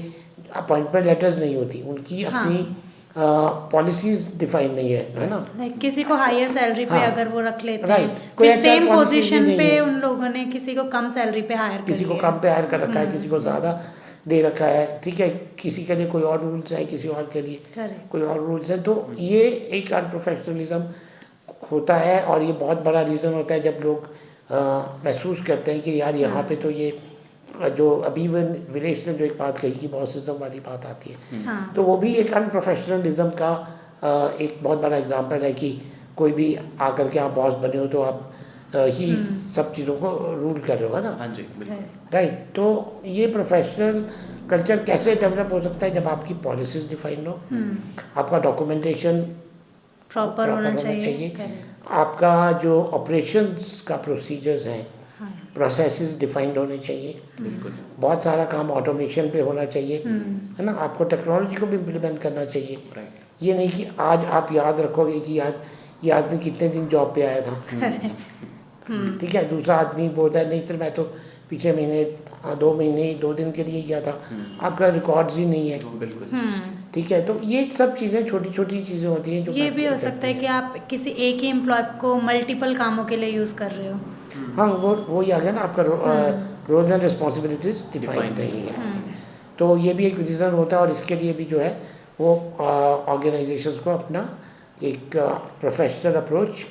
अपॉइंटमेंट लेटर्स नहीं होती, उनकी हाँ। अपनी पॉलिसीज डिफाइन नहीं है ना। लाइक किसी को हायर सैलरी पे हाँ, अगर वो रख लेते right, हैं, कोई फिर अच्छा सेम policies ही पोजीशन नहीं पे है। उन लोगों ने किसी को कम सैलरी पे हायर कर किसी को लिया कम पे हायर कर रखा है, किसी को ज़्यादा दे रखा है, ठीक है, किसी के लिए कोई और रूल्स हैं, किसी और के लिए करेक्ट। कोई और रूल्स हैं। तो ये एक अनप्रोफेशनलिज्म होता है, और ये बहुत बड़ा रीज़न होता है जब लोग महसूस करते हैं कि यार यहाँ पे तो ये जो अभी विनेश ने जो एक बात कही कि बॉसिज्म वाली बात आती है, हाँ। तो वो भी एक अनप्रोफेशनलिज्म का एक बहुत बड़ा एग्जांपल है कि कोई भी आकर के आप बॉस बने हो तो आप ही सब चीज़ों को रूल कर रहे हो, है ना। हाँ जी, बिल्कुल। करेक्ट। राइट, तो ये प्रोफेशनल कल्चर कैसे डेवलप हो सकता है जब आपकी पॉलिसीज डिफाइन हो, आपका डॉक्यूमेंटेशन प्रॉपर होना चाहिए। चाहिए, करेक्ट। आपका जो ऑपरेशंस का प्रोसीजर्स हैं, हाँ। प्रोसेसेस डिफाइंड होने चाहिए, बिल्कुल। बहुत सारा काम ऑटोमेशन पे होना चाहिए, है ना। आपको टेक्नोलॉजी को भी इम्प्लीमेंट करना चाहिए। राइट। ये नहीं कि आज आप याद रखोगे कि यार ये आदमी कितने दिन जॉब पे आया था, ठीक है, दूसरा आदमी बोलता है नहीं सर मैं तो पिछले महीने 2 महीने 2 दिन के लिए गया था, आपका रिकॉर्ड्स ही नहीं है, बिल्कुल। ठीक है। तो ये सब चीज़ें छोटी छोटी चीज़ें होती हैं जो ये भी हो सकता है कि आप किसी एक ही एम्प्लॉय को मल्टीपल कामों के लिए यूज़ कर रहे हो। हाँ, वो ही आ गया ना, आपका रोल्स एंड रिस्पॉन्सिबिलिटीज डिफाइंड नहीं है। तो ये भी एक रीज़न होता है, और इसके लिए भी जो है वो ऑर्गेनाइजेशंस को अपना एक प्रोफेशनल अप्रोच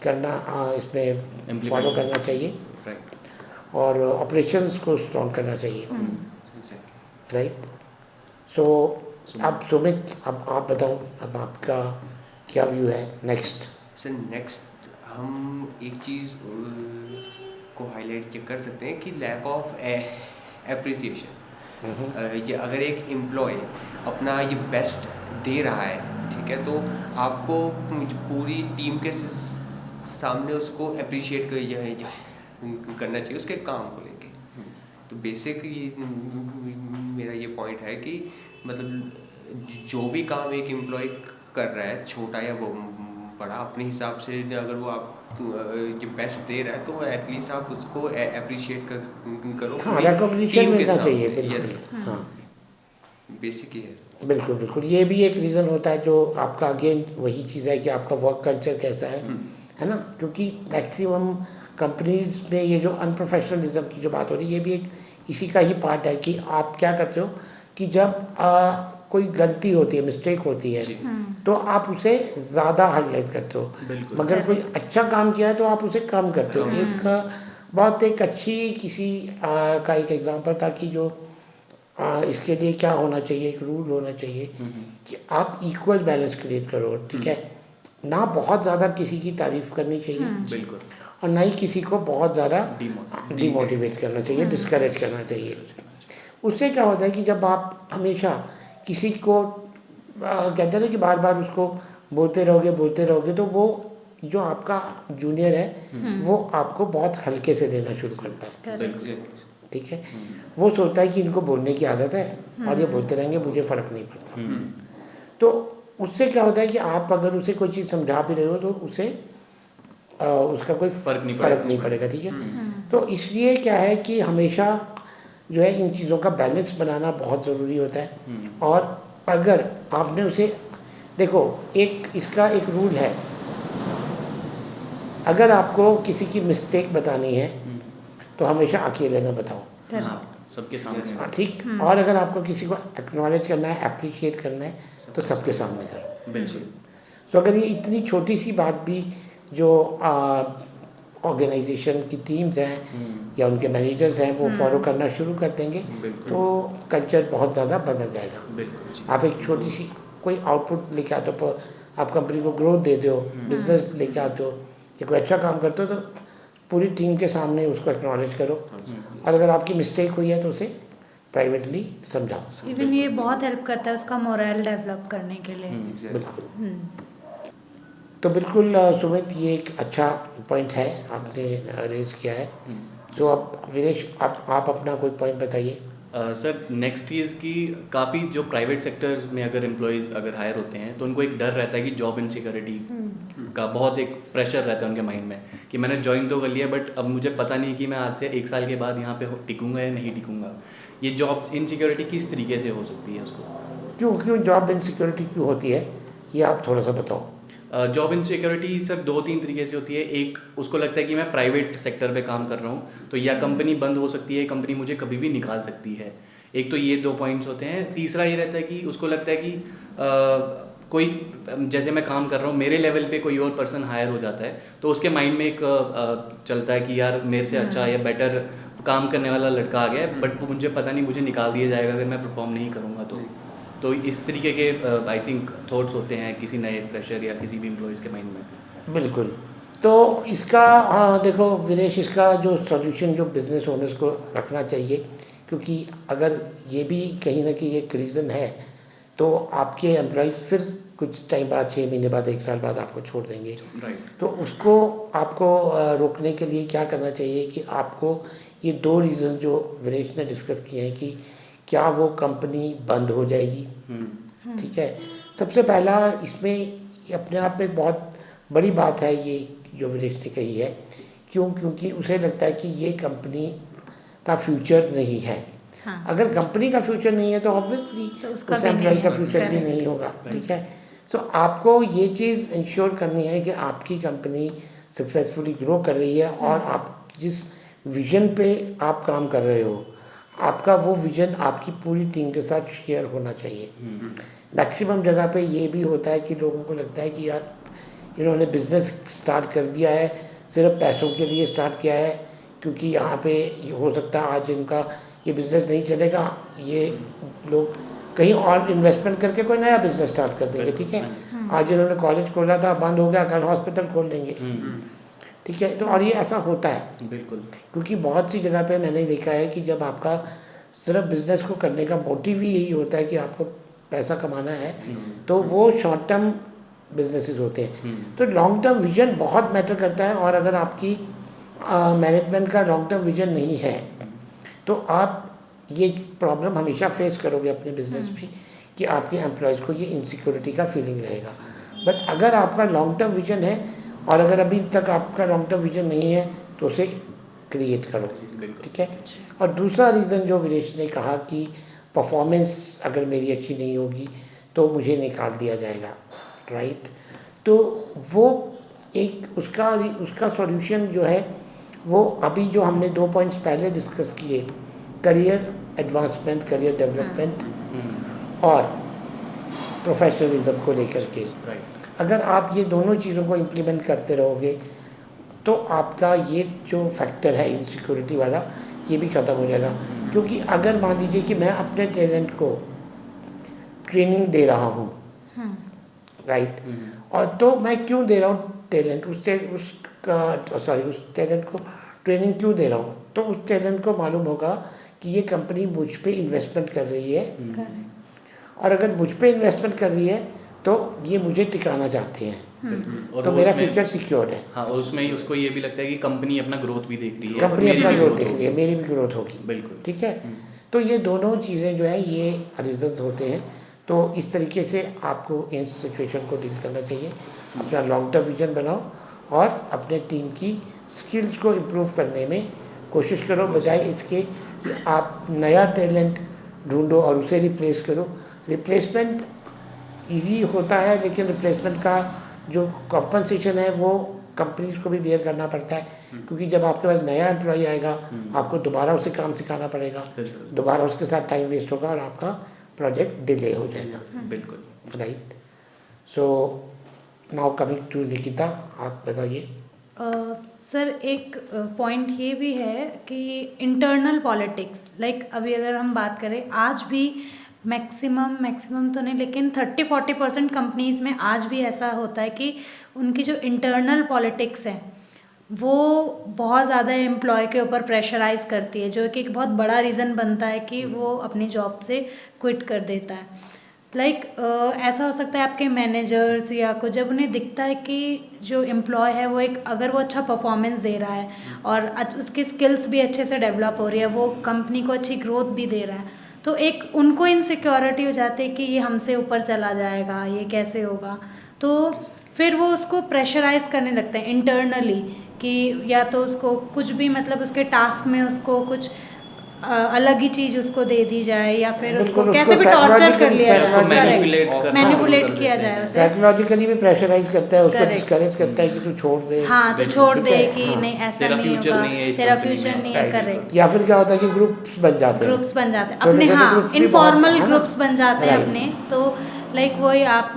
करना इसमें फॉलो करना चाहिए, राइट। और ऑपरेशंस को स्ट्रॉन्ग करना चाहिए, राइट। सो अब सुमित, अब आप बताओ, अब आपका क्या व्यू है नेक्स्ट। सर नेक्स्ट हम एक चीज़ को हाईलाइट कर सकते हैं कि लैक ऑफ एप्रिसिएशन। ये अगर एक एम्प्लॉय अपना ये बेस्ट दे रहा है, ठीक है, तो आपको पूरी टीम के सामने उसको अप्रिशिएट करना चाहिए उसके काम को लेके। तो बेसिक मेरा ये पॉइंट है कि मतलब जो भी काम एक एम्प्लॉय कर रहा है, छोटा या बड़ा, अपने हिसाब से अगर वो आप ये बेस्ट दे रहा है तो एटलीस्ट आप उसको अप्रिशिएट करो। हाँ, रिकॉग्निशन मिलना चाहिए, बिल्कुल। यस, हाँ, बेसिक ही है। बिल्कुल बिल्कुल, ये भी एक रीज़न होता है जो आपका अगेन वही चीज़ है कि आपका वर्क कल्चर कैसा है ना। क्योंकि मैक्सिमम कंपनीज में ये जो अनप्रोफेशनलिज्म की जो बात हो रही है, ये भी एक इसी का ही पार्ट है कि आप क्या करते हो कि जब कोई गलती होती है, मिस्टेक होती है, तो आप उसे ज़्यादा हाईलाइट करते हो, बिल्कुल। मगर कोई अच्छा काम किया है तो आप उसे कम करते हो। एक बहुत एक अच्छी किसी का एक एग्जांपल था कि जो इसके लिए क्या होना चाहिए, एक रूल होना चाहिए कि आप इक्वल बैलेंस क्रिएट करो, ठीक है, ना बहुत ज़्यादा किसी की तारीफ करनी चाहिए, बिल्कुल, और ना ही किसी को बहुत ज़्यादा डिमोटिवेट करना चाहिए, डिस्करेज करना चाहिए। उससे क्या होता है कि जब आप हमेशा किसी को कहते हैं ना कि बार बार उसको बोलते रहोगे तो वो जो आपका जूनियर है वो आपको बहुत हल्के से लेना शुरू करता है, ठीक है। वो सोचता है कि इनको बोलने की आदत है और ये बोलते रहेंगे, मुझे फ़र्क नहीं पड़ता। तो उससे क्या होता है कि आप अगर उसे कोई चीज़ समझा भी रहे हो तो उसे उसका कोई फ़र्क नहीं पड़ेगा, ठीक है। तो इसलिए क्या है कि हमेशा जो है इन चीज़ों का बैलेंस बनाना बहुत ज़रूरी होता है। और अगर आपने उसे देखो, एक इसका एक रूल है, अगर आपको किसी की मिस्टेक बतानी है तो हमेशा अकेले में बताओ, सबके सामने, ठीक। और अगर आपको किसी को एक्नॉलेज करना है, अप्रिशिएट करना है तो सबके सामने करो, बिल्कुल। तो अगर ये इतनी छोटी सी बात भी जो ऑर्गेनाइजेशन की टीम्स हैं या उनके मैनेजर्स हैं वो फॉलो करना शुरू कर देंगे तो कल्चर बहुत ज़्यादा बदल जाएगा। आप एक छोटी सी कोई आउटपुट लेके आते हो, आप कंपनी को ग्रोथ देते हो, बिजनेस लेके आते हो, या कोई अच्छा काम करते हो, तो पूरी टीम के सामने उसको एक्नॉलेज करो, और अगर आपकी मिस्टेक हुई है तो उसे प्राइवेटली समझाओ। इवन ये बहुत हेल्प करता है उसका मोरल डेवलप करने के लिए। बिल्कुल। तो बिल्कुल सुमित, ये एक अच्छा पॉइंट है आपने रेज किया है। तो अब विनेश, आप अपना कोई पॉइंट बताइए। सर नेक्स्ट चीज़ की काफ़ी जो प्राइवेट सेक्टर्स में अगर एम्प्लॉयज़ अगर हायर होते हैं तो उनको एक डर रहता है कि जॉब इनसिक्योरिटी का बहुत एक प्रेशर रहता है उनके माइंड में कि मैंने ज्वाइन तो कर लिया बट अब मुझे पता नहीं कि मैं आज से 1 साल के बाद यहाँ पे टिकूंगा या नहीं टिकूंगा, ये जॉब इनसिक्योरिटी किस तरीके से हो सकती है उसको? क्यों जॉब इनसिक्योरिटी क्यों होती है, ये आप थोड़ा सा बताओ। जॉब इनसिक्योरिटी सर 2-3 तरीके से होती है। एक, उसको लगता है कि मैं प्राइवेट सेक्टर पे काम कर रहा हूँ, तो या कंपनी बंद हो सकती है, कंपनी मुझे कभी भी निकाल सकती है। एक तो ये 2 पॉइंट्स होते हैं। तीसरा ये रहता है कि उसको लगता है कि कोई, जैसे मैं काम कर रहा हूँ, मेरे लेवल पे कोई और पर्सन हायर हो जाता है, तो उसके माइंड में एक चलता है कि यार मेरे से अच्छा या बेटर काम करने वाला लड़का आ गया है, बट मुझे पता नहीं मुझे निकाल दिया जाएगा अगर मैं परफॉर्म नहीं करूँगा तो इस तरीके के आई थिंक थॉट्स होते हैं किसी नए फ्रेशर या किसी भी एम्प्लॉयज़ के माइंड में। बिल्कुल। तो इसका हाँ देखो विनेश, इसका जो सॉल्यूशन जो बिज़नेस ओनर्स को रखना चाहिए, क्योंकि अगर ये भी कहीं ना कहीं एक रीज़न है तो आपके एम्प्लॉयज़ फिर कुछ टाइम बाद, 6 महीने बाद, 1 साल बाद आपको छोड़ देंगे। राइट। तो उसको आपको रोकने के लिए क्या करना चाहिए कि आपको ये 2 रीज़न जो विनेश ने डिस्कस किए हैं कि क्या वो कंपनी बंद हो जाएगी, ठीक है। सबसे पहला इसमें अपने आप में बहुत बड़ी बात है ये जो विनेश ने कही है, क्योंकि उसे लगता है कि ये कंपनी का फ्यूचर नहीं है। हाँ। अगर कंपनी का फ्यूचर नहीं है तो ऑब्वियसली तो उसका उस भी एम्प्लॉय नहीं का है। फ्यूचर भी नहीं होगा, ठीक है। सो आपको ये चीज़ इंश्योर करनी है कि आपकी कंपनी सक्सेसफुली ग्रो कर रही है और आप जिस विजन पे आप काम कर रहे हो, आपका वो विजन आपकी पूरी टीम के साथ शेयर होना चाहिए। मैक्सिमम जगह पे ये भी होता है कि लोगों को लगता है कि यार इन्होंने बिज़नेस स्टार्ट कर दिया है, सिर्फ पैसों के लिए स्टार्ट किया है, क्योंकि यहाँ पे हो सकता है आज इनका ये बिज़नेस नहीं चलेगा, ये लोग कहीं और इन्वेस्टमेंट करके कोई नया बिज़नेस स्टार्ट कर देंगे, ठीक है। आज इन्होंने कॉलेज खोला था, बंद हो गया, कल हॉस्पिटल खोल देंगे, ठीक है। तो और ये ऐसा होता है बिल्कुल। क्योंकि बहुत सी जगह पे मैंने देखा है कि जब आपका सिर्फ बिज़नेस को करने का मोटिव ही यही होता है कि आपको पैसा कमाना है, तो वो शॉर्ट टर्म बिजनेसेस होते हैं। तो लॉन्ग टर्म विजन बहुत मैटर करता है, और अगर आपकी मैनेजमेंट का लॉन्ग टर्म विजन नहीं है तो आप ये प्रॉब्लम हमेशा फेस करोगे अपने बिजनेस में कि आपके एम्प्लॉयज़ को ये इनसिक्योरिटी का फीलिंग रहेगा। बट अगर आपका लॉन्ग टर्म विजन है, और अगर अभी तक आपका लॉन्ग टर्म विजन नहीं है, तो उसे क्रिएट करो, ठीक है। और दूसरा रीज़न जो विनेश ने कहा कि परफॉर्मेंस अगर मेरी अच्छी नहीं होगी तो मुझे निकाल दिया जाएगा, राइट। तो वो एक उसका सॉल्यूशन जो है वो अभी जो हमने 2 पॉइंट्स पहले डिस्कस किए, करियर एडवांसमेंट, करियर डेवलपमेंट और प्रोफेशनलिज्म को लेकर के, अगर आप ये दोनों चीज़ों को इम्प्लीमेंट करते रहोगे तो आपका ये जो फैक्टर है इनसिक्योरिटी वाला, ये भी ख़त्म हो जाएगा। क्योंकि अगर मान लीजिए कि मैं अपने टैलेंट को ट्रेनिंग दे रहा हूँ, राइट, और तो मैं क्यों दे रहा हूँ टैलेंट, उस टैलेंट को ट्रेनिंग क्यों दे रहा हूँ, तो उस टैलेंट को मालूम होगा कि ये कंपनी मुझ पे इन्वेस्टमेंट कर रही है, और अगर मुझ पे इन्वेस्टमेंट कर रही है तो ये मुझे टिकाना चाहते हैं, और तो मेरा फ्यूचर सिक्योर है। हाँ, और उसमें उसको ये भी लगता है कि कंपनी अपना ग्रोथ भी देख रही है, कंपनी अपना ग्रोथ देख रही है, मेरी भी ग्रोथ होगी, बिल्कुल, ठीक है। तो ये दोनों चीज़ें जो है ये रीजंस होते हैं। तो इस तरीके से आपको इस सिचुएशन को डील करना चाहिए। अपना लॉन्ग टर्म विजन बनाओ और अपने टीम की स्किल्स को इम्प्रूव करने में कोशिश करो, बजाय इसके कि आप नया टैलेंट ढूंढो और उसे रिप्लेस करो। रिप्लेसमेंट इजी होता है, लेकिन रिप्लेसमेंट का जो कॉम्पनसेशन है वो कंपनीज को भी बेयर करना पड़ता है, क्योंकि जब आपके पास नया एम्प्लॉय आएगा आपको दोबारा उसे काम सिखाना पड़ेगा, दोबारा उसके साथ टाइम वेस्ट होगा और आपका प्रोजेक्ट डिले हो जाएगा, बिल्कुल, right. So now coming to Nikita, आप बताइए। सर एक पॉइंट ये भी है कि इंटरनल पॉलिटिक्स, लाइक अभी अगर हम बात करें, आज भी मैक्सिमम तो नहीं लेकिन 30-40% कंपनीज़ में आज भी ऐसा होता है कि उनकी जो इंटरनल पॉलिटिक्स है वो बहुत ज़्यादा एम्प्लॉय के ऊपर प्रेशराइज करती है, जो कि एक बहुत बड़ा रीज़न बनता है कि वो अपनी जॉब से क्विट कर देता है। लाइक ऐसा हो सकता है आपके मैनेजर्स या को जब उन्हें दिखता है कि जो एम्प्लॉय है वो अगर वो अच्छा परफॉर्मेंस दे रहा है और उसकी स्किल्स भी अच्छे से डेवलप हो रही है, वो कंपनी को अच्छी ग्रोथ भी दे रहा है, तो एक उनको इनसिक्योरिटी हो जाती है कि ये हमसे ऊपर चला जाएगा, ये कैसे होगा। तो फिर वो उसको प्रेशराइज करने लगते हैं इंटरनली कि या तो उसको कुछ भी मतलब उसके टास्क में उसको कुछ अलग ही चीज उसको दे दी जाए या फिर उसको बिल्कुल, कैसे उसको भी टॉर्चर कर psychologically- लिया जाए, उसको psychologically- manipulate करना मैनिपुलेट शुरू कर किया देते जाए हैं। उसे। साइकोलॉजिकली भी प्रेशराइज करता है, उसको Correct. डिस्करेज करता है कि तू छोड़ दे। हाँ तो बिल्कुल, छोड़ ठीक दे है, कि हाँ। नहीं ऐसा तेरा नहीं future होगा, नहीं है इस तेरा company फ्यूचर में। नहीं है, Right. करेक्ट। या फिर क्या होता है कि ग्रुप्स बन जाते हैं, ग्रुप्स बन जाते हैं छोटे अपने, छोटे हाँ groups भी बहुत इनफॉर्मल है ना? ग्रुप्स बन जाते हैं Right. अपने, तो लाइक वही आप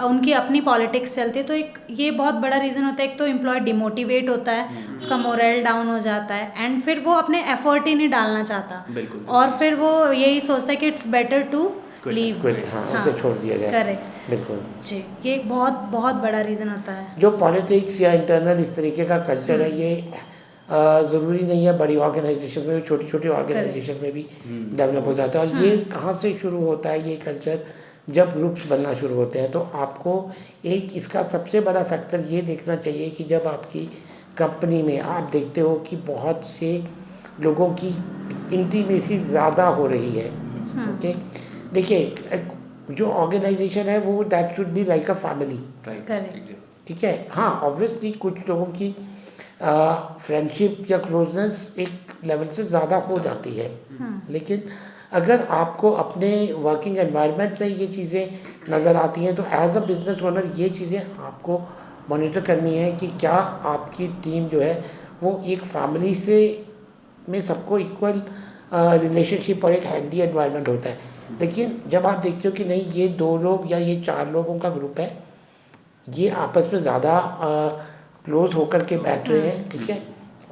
उनकी अपनी पॉलिटिक्स चलती है, तो एक ये बहुत बड़ा रीज़न होता है। एक तो एम्प्लॉय डिमोटिवेट होता है, उसका मोरल डाउन हो जाता है एंड फिर वो अपने एफर्ट ही नहीं डालना चाहता, बिल्कुल। और फिर वो यही सोचता है कि it's better to Quit. Leave. Quit, हाँ, उसे छोड़ दिया जाए। करेक्ट बिल्कुल। जी, ये एक बहुत बहुत बड़ा रीज़न होता है। जो पॉलिटिक्स या इंटरनल इस तरीके का कल्चर है, ये ज़रूरी नहीं है बड़ी ऑर्गेनाइजेशन में, छोटी छोटी ऑर्गेनाइजेशन में भी डेवलप हो जाता है। और ये कहाँ से शुरू होता है ये कल्चर? जब ग्रुप्स बनना शुरू होते हैं। तो आपको एक इसका सबसे बड़ा फैक्टर ये देखना चाहिए कि जब आपकी कंपनी में आप देखते हो कि बहुत से लोगों की इंटीमेसी ज़्यादा हो रही है, ओके, देखिए जो ऑर्गेनाइजेशन है वो that should be like a family, Right. Correct. ठीक है। हाँ, ऑब्वियसली कुछ लोगों की फ्रेंडशिप या क्लोजनेस एक लेवल से ज़्यादा हो जाती है, लेकिन अगर आपको अपने वर्किंग एनवायरनमेंट में ये चीज़ें नज़र आती हैं तो एज अ बिजनेस ओनर ये चीज़ें आपको मॉनिटर करनी है कि क्या आपकी टीम जो है वो एक फैमिली से में सबको इक्वल रिलेशनशिप और एक हेल्दी एनवायरनमेंट होता है। लेकिन जब आप देखते हो कि नहीं, ये 2 लोग या ये 4 लोगों का ग्रुप है, ये आपस में ज़्यादा क्लोज होकर के बैठ रहे हैं, ठीक है,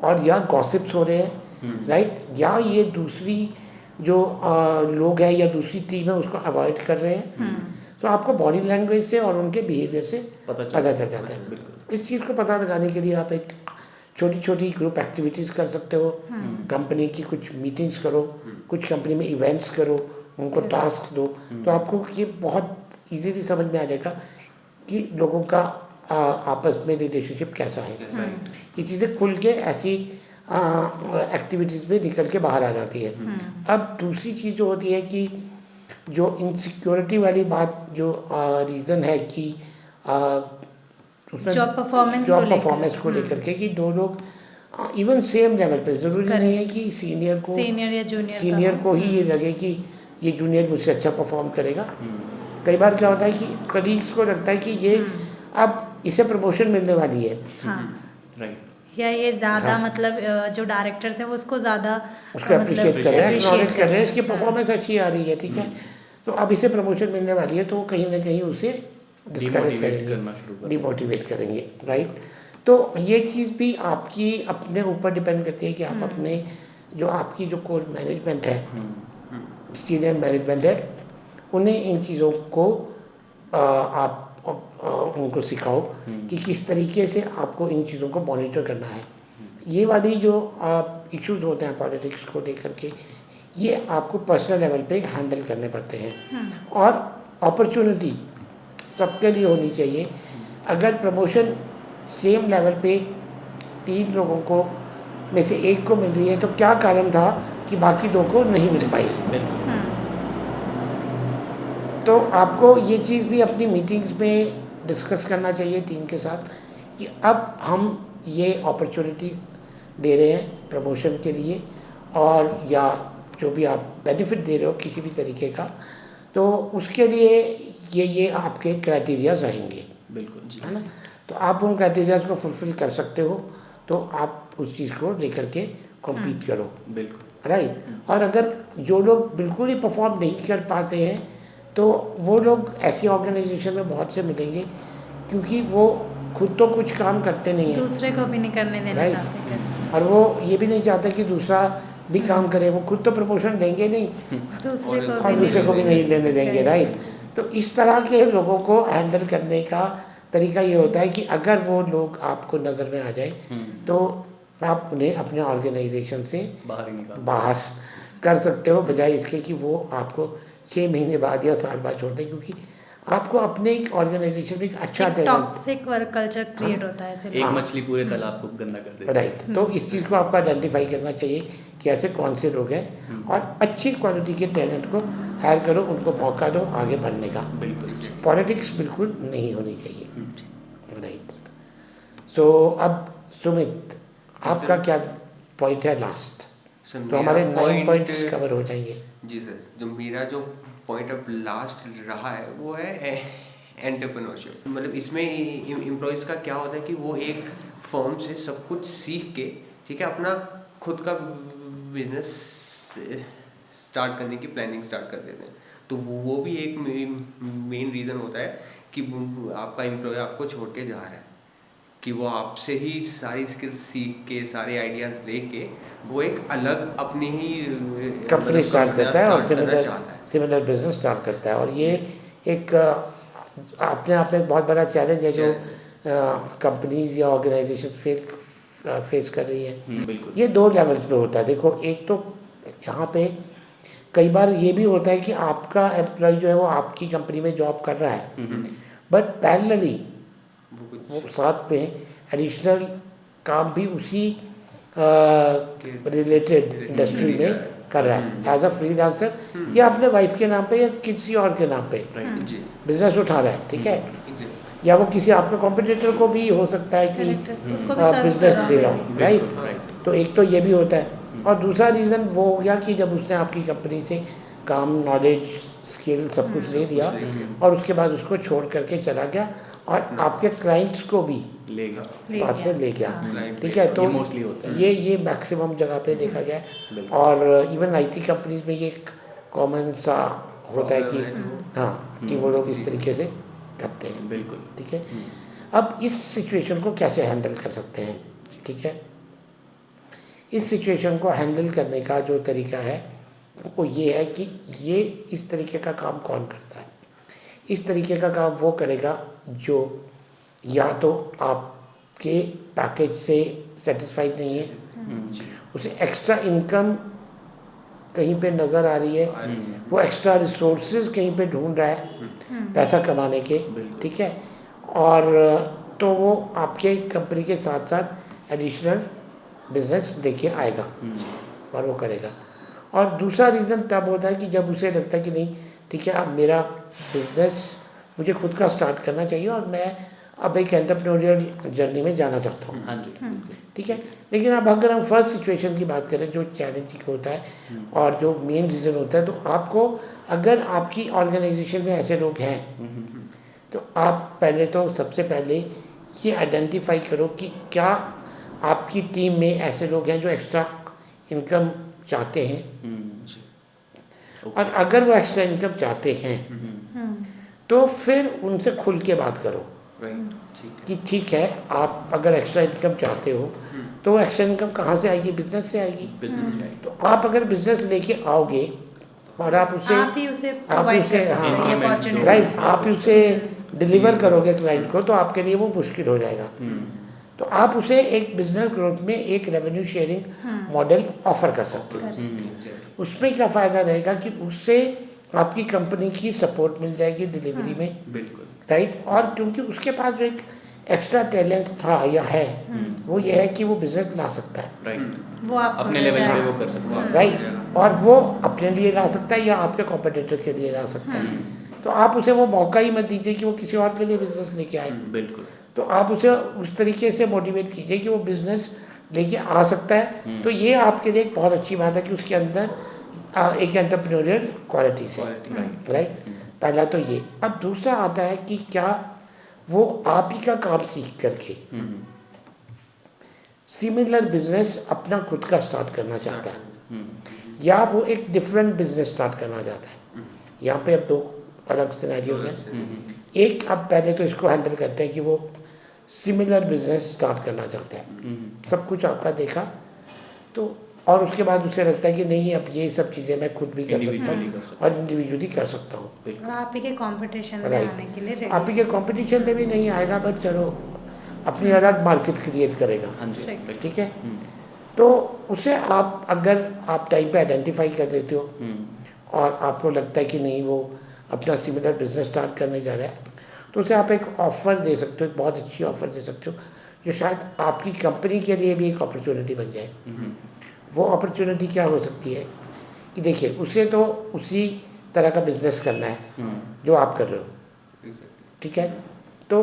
और या गॉसिप्स हो रहे हैं, राइट, या ये दूसरी जो लोग हैं या दूसरी टीम है उसको अवॉइड कर रहे हैं, तो आपको बॉडी लैंग्वेज से और उनके बिहेवियर से पता पता चल जाता है। बिल्कुल। इस चीज़ को पता लगाने के लिए आप एक छोटी छोटी ग्रुप एक्टिविटीज़ कर सकते हो, कंपनी की कुछ मीटिंग्स करो, कुछ कंपनी में इवेंट्स करो, उनको टास्क दो, तो आपको ये बहुत इजीली समझ में आ जाएगा कि लोगों का आपस में रिलेशनशिप कैसा है। ये चीज़ें खुल के ऐसी एक्टिविटीज़ में निकल के बाहर आ जाती है। अब दूसरी चीज़ जो होती है कि जो इनसिक्योरिटी वाली बात, जो रीज़न है कि उसमें जॉब परफॉर्मेंस जॉब को लेकर। परफॉर्मेंस को लेकर के कि 2 लोग इवन सेम लेवल पे, ज़रूरी नहीं है कि सीनियर को सीनियर या जूनियर सीनियर को ही ये लगे कि ये जूनियर मुझसे अच्छा परफॉर्म करेगा। कई बार क्या होता है कि कलीग्स को लगता है कि ये अब इसे प्रमोशन मिलने वाली है, हाँ, राइट। या ये ज़्यादा हाँ। मतलब जो डायरेक्टर्स हैं वो उसको ज़्यादा उसको अप्रिशिएट कर रहे हैं, appreciate एक्नॉलेज कर रहे हैं, इसकी हाँ। परफॉर्मेंस अच्छी आ रही है, ठीक है, तो अब इसे प्रमोशन मिलने वाली है, तो वो कहीं ना कहीं उसे डिस्करेज Demotivate करेंगे, करना शुरू कर डिमोटिवेट करेंगे, राइट। तो ये चीज़ भी आपकी अपने ऊपर डिपेंड करती है कि आप अपने जो आपकी जो कोर मैनेजमेंट है, सीनियर मैनेजमेंट है, उन्हें इन चीज़ों को आप उनको सिखाओ कि किस तरीके से आपको इन चीज़ों को मॉनिटर करना है। ये वाली जो इश्यूज होते हैं पॉलिटिक्स को लेकर के, ये आपको पर्सनल लेवल पे हैंडल करने पड़ते हैं। और अपॉर्चुनिटी सबके लिए होनी चाहिए। अगर प्रमोशन सेम लेवल पे 3 लोगों को में से एक को मिल रही है, तो क्या कारण था कि बाकी 2 को नहीं मिल पाई? तो आपको ये चीज़ भी अपनी मीटिंग्स में डिस्कस करना चाहिए टीम के साथ कि अब हम ये अपॉर्चुनिटी दे रहे हैं प्रमोशन के लिए, और या जो भी आप बेनिफिट दे रहे हो किसी भी तरीके का, तो उसके लिए ये आपके क्राइटेरियाज आएंगे, बिल्कुल जी, है ना। तो आप उन क्राइटेरियाज को फुलफिल कर सकते हो, तो आप उस चीज़ को लेकर के कॉम्पीट करो, बिल्कुल, राइट। और अगर जो लोग बिल्कुल ही परफॉर्म नहीं कर पाते हैं, तो वो लोग ऐसी ऑर्गेनाइजेशन में बहुत से मिलेंगे, क्योंकि वो खुद तो कुछ काम करते नहीं हैं, दूसरे को भी नहीं करने देना Right. चाहते, और वो ये भी नहीं चाहते कि दूसरा भी काम करे। वो खुद तो प्रमोशन देंगे नहीं दूसरे को और भी दूसरे को भी नहीं लेने देंगे, Right. राइट। तो इस तरह के लोगों को हैंडल करने का तरीका ये होता है कि अगर वो लोग आपको नज़र में आ जाए, तो आप उन्हें अपने ऑर्गेनाइजेशन से बाहर ही निकाल बाहर कर सकते हो, बजाय इसके कि वो आपको 6 महीने बाद या साल बाद छोड़ दें, क्योंकि आपको अपने एक ऑर्गेनाइजेशन में एक अच्छा talent, toxic work culture create होता है ऐसे एक लोग। मछली पूरे तालाब को गंदा कर देती है। राइट। तो इस चीज़ को आपको आइडेंटिफाई करना चाहिए कि ऐसे कौन से लोग हैं, और अच्छी क्वालिटी के टैलेंट को हायर करो, उनको मौका दो आगे बढ़ने का। बिल्कुल जी, पॉलिटिक्स बिल्कुल नहीं होनी चाहिए, राइट। सो अब सुमित, आपका क्या पॉइंट है लास्ट? सर तो हमारे मेरा 9 पॉइंट्स point- कवर हो जाएंगे। जी सर, जो मेरा जो पॉइंट ऑफ लास्ट रहा है वो है एंटरप्रेन्योरशिप। मतलब इसमें एम्प्लॉयज़ का क्या होता है कि वो एक फर्म से सब कुछ सीख के, ठीक है, अपना खुद का बिजनेस स्टार्ट करने की प्लानिंग स्टार्ट कर देते हैं। तो वो भी एक मेन रीज़न होता है कि आपका एम्प्लॉय आपको छोड़ के जा रहा है, कि वो आपसे ही सारी स्किल्स सीख के, सारे आइडियाज़ लेके वो एक अलग अपनी ही कंपनी स्टार्ट करता है और करना चाहता है। सिमिलर बिजनेस स्टार्ट करता है। और ये एक अपने आप में एक बहुत बड़ा चैलेंज है जो कंपनीज या ऑर्गेनाइजेशन फेस कर रही है। बिल्कुल। ये 2 लेवल्स पे होता है। देखो, एक तो यहाँ पे कई बार ये भी होता है कि आपका एम्प्लॉय जो है वो आपकी कंपनी में जॉब कर रहा है, बट पैरेलली वो साथ में एडिशनल काम भी उसी रिलेटेड इंडस्ट्री में कर रहा है एज अ फ्रीलांसर, या अपने वाइफ के नाम पे या किसी और के नाम पे जी बिजनेस उठा रहा है, ठीक है। जी या वो किसी आपके कॉम्पिटिटर को भी हो सकता है कि Correct, उसको भी serve बिजनेस कर दे रहा रहा है। हूँ, बिल्कुल, राइट। तो एक तो ये भी होता है, और दूसरा रीज़न वो हो गया कि जब उसने आपकी कंपनी से काम, नॉलेज, स्किल सब कुछ ले लिया और उसके बाद उसको छोड़ करके चला गया और आपके क्लाइंट्स को भी ले गया। साथ में ले गया, Client ठीक है। base, तो ये mostly होता है। ये मैक्सिमम जगह पे देखा गया है। बिल्कुल। और इवन आईटी कंपनीज में ये एक कॉमन सा होता है कि Problem है जो- हाँ, कि वो लोग इस तरीके से करते हैं, बिल्कुल। ठीक है। अब इस सिचुएशन को कैसे हैंडल कर सकते हैं, ठीक है। इस सिचुएशन को हैंडल करने का जो तरीका है वो ये है कि ये इस तरीके का काम कौन करता है। इस तरीके का काम वो करेगा जो या तो आपके पैकेज से सेटिस्फाइड नहीं है, जी उसे एक्स्ट्रा इनकम कहीं पे नज़र आ रही है, वो एक्स्ट्रा रिसोर्सेज कहीं पे ढूंढ रहा है पैसा कमाने के, बिल्कुल। ठीक है। और तो वो आपके कंपनी के साथ साथ एडिशनल बिजनेस लेके आएगा और वो करेगा। और दूसरा रीज़न तब होता है कि जब उसे लगता है कि नहीं, ठीक है, अब मेरा बिजनेस मुझे खुद का स्टार्ट करना चाहिए और मैं अब एक एंटरप्रेन्योरियल जर्नी में जाना चाहता हूँ, हाँ जी, बिल्कुल। ठीक है। लेकिन अब अगर हम फर्स्ट सिचुएशन की बात करें जो चैलेंजिंग होता है और जो मेन रीज़न होता है, तो आपको, अगर आपकी ऑर्गेनाइजेशन में ऐसे लोग हैं, तो आप पहले तो सबसे पहले ये आइडेंटिफाई करो कि क्या आपकी टीम में ऐसे लोग हैं जो एक्स्ट्रा इनकम चाहते हैं। और अगर वो एक्स्ट्रा इनकम चाहते हैं तो फिर उनसे खुल के बात करो राइट, ठीक है। कि ठीक है, आप अगर एक्स्ट्रा इनकम चाहते हो तो वो एक्स्ट्रा इनकम कहाँ से आएगी, बिजनेस से आएगी। Business right. तो आप अगर बिजनेस लेके आओगे और आप उसे आप ही उसे प्रोवाइड कर सकते हैं ये हाँ, अपॉर्चुनिटी। राइट, आप उसे डिलीवर करोगे क्लाइंट को, तो आपके लिए वो मुश्किल हो जाएगा। तो आप उसे एक बिजनेस ग्रोथ में एक रेवेन्यू शेयरिंग मॉडल ऑफर कर सकते हो। Exactly. उसमें क्या फ़ायदा रहेगा कि उससे आपकी कंपनी की सपोर्ट मिल जाएगी डिलीवरी में, बिल्कुल। राइट। और क्योंकि उसके पास जो एक एक्स्ट्रा टैलेंट था या है, वो ये है कि वो बिजनेस ला सकता है, राइट। वो आप अपने लेवल पे वो कर सकते हैं। राइट। और वो अपने लिए ला सकता है या आपके कॉम्पिटिटर के लिए ला सकता है। तो आप उसे वो मौका ही मत दीजिए कि वो किसी और के लिए बिजनेस लेके आए। बिल्कुल। तो आप उसे उस तरीके से मोटिवेट कीजिए कि वो बिजनेस लेके आ सकता है। तो ये आपके लिए एक बहुत अच्छी बात है कि उसके अंदर एक एंटरप्रेन्योरियल क्वालिटीज है, Quality, राइट। पहला तो ये। अब दूसरा आता है कि क्या वो आप ही का काम सीख करके सिमिलर बिजनेस अपना खुद का स्टार्ट करना चाहता है, या वो एक डिफरेंट बिजनेस स्टार्ट करना चाहता है। यहाँ पे अब 2 अलग सिनेरियोज हैं। एक, अब पहले तो इसको हैंडल करते हैं कि वो सिमिलर बिजनेस स्टार्ट करना चाहते हैं, सब कुछ आपका देखा तो, और उसके बाद उसे लगता है कि नहीं, अब ये सब चीज़ें मैं खुद भी कर सकता Individually हूँ कर सकता और इंडिविजुअली कर सकता हूँ। और आप ही के कंपटीशन में Right. आने के लिए रेडी। आप ही के कंपटीशन में भी नहीं आएगा, बट चलो अपनी अलग मार्केट क्रिएट करेगा, हाँ जी, ठीक। बिल्कुल। ठीक है। तो उसे आप, अगर आप टाइम पे आइडेंटिफाई कर लेते हो और आपको लगता है कि नहीं, वो अपना सिमिलर बिजनेस स्टार्ट करने जा रहा है, तो उसे आप एक ऑफ़र दे सकते हो, एक बहुत अच्छी ऑफ़र दे सकते हो जो शायद आपकी कंपनी के लिए भी एक अपॉर्चुनिटी बन जाए। वो अपॉर्चुनिटी क्या हो सकती है कि देखिए, उसे तो उसी तरह का बिजनेस करना है जो आप कर रहे हो, Exactly. ठीक है। तो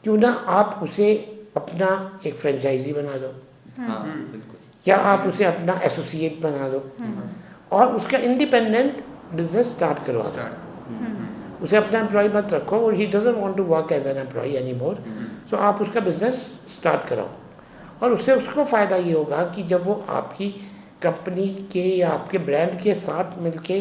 क्यों ना आप उसे अपना एक फ्रेंचाइजी बना दो, हाँ बिल्कुल। या आप उसे अपना एसोसिएट बना दो और उसका इंडिपेंडेंट बिजनेस स्टार्ट करवा दो। उसे अपना एम्प्लॉय मत रखो और he doesn't want to work as an employ any more, so आप उसका बिजनेस स्टार्ट कराओ और उससे उसको फ़ायदा ये होगा कि जब वो आपकी कंपनी के या आपके ब्रांड के साथ मिलके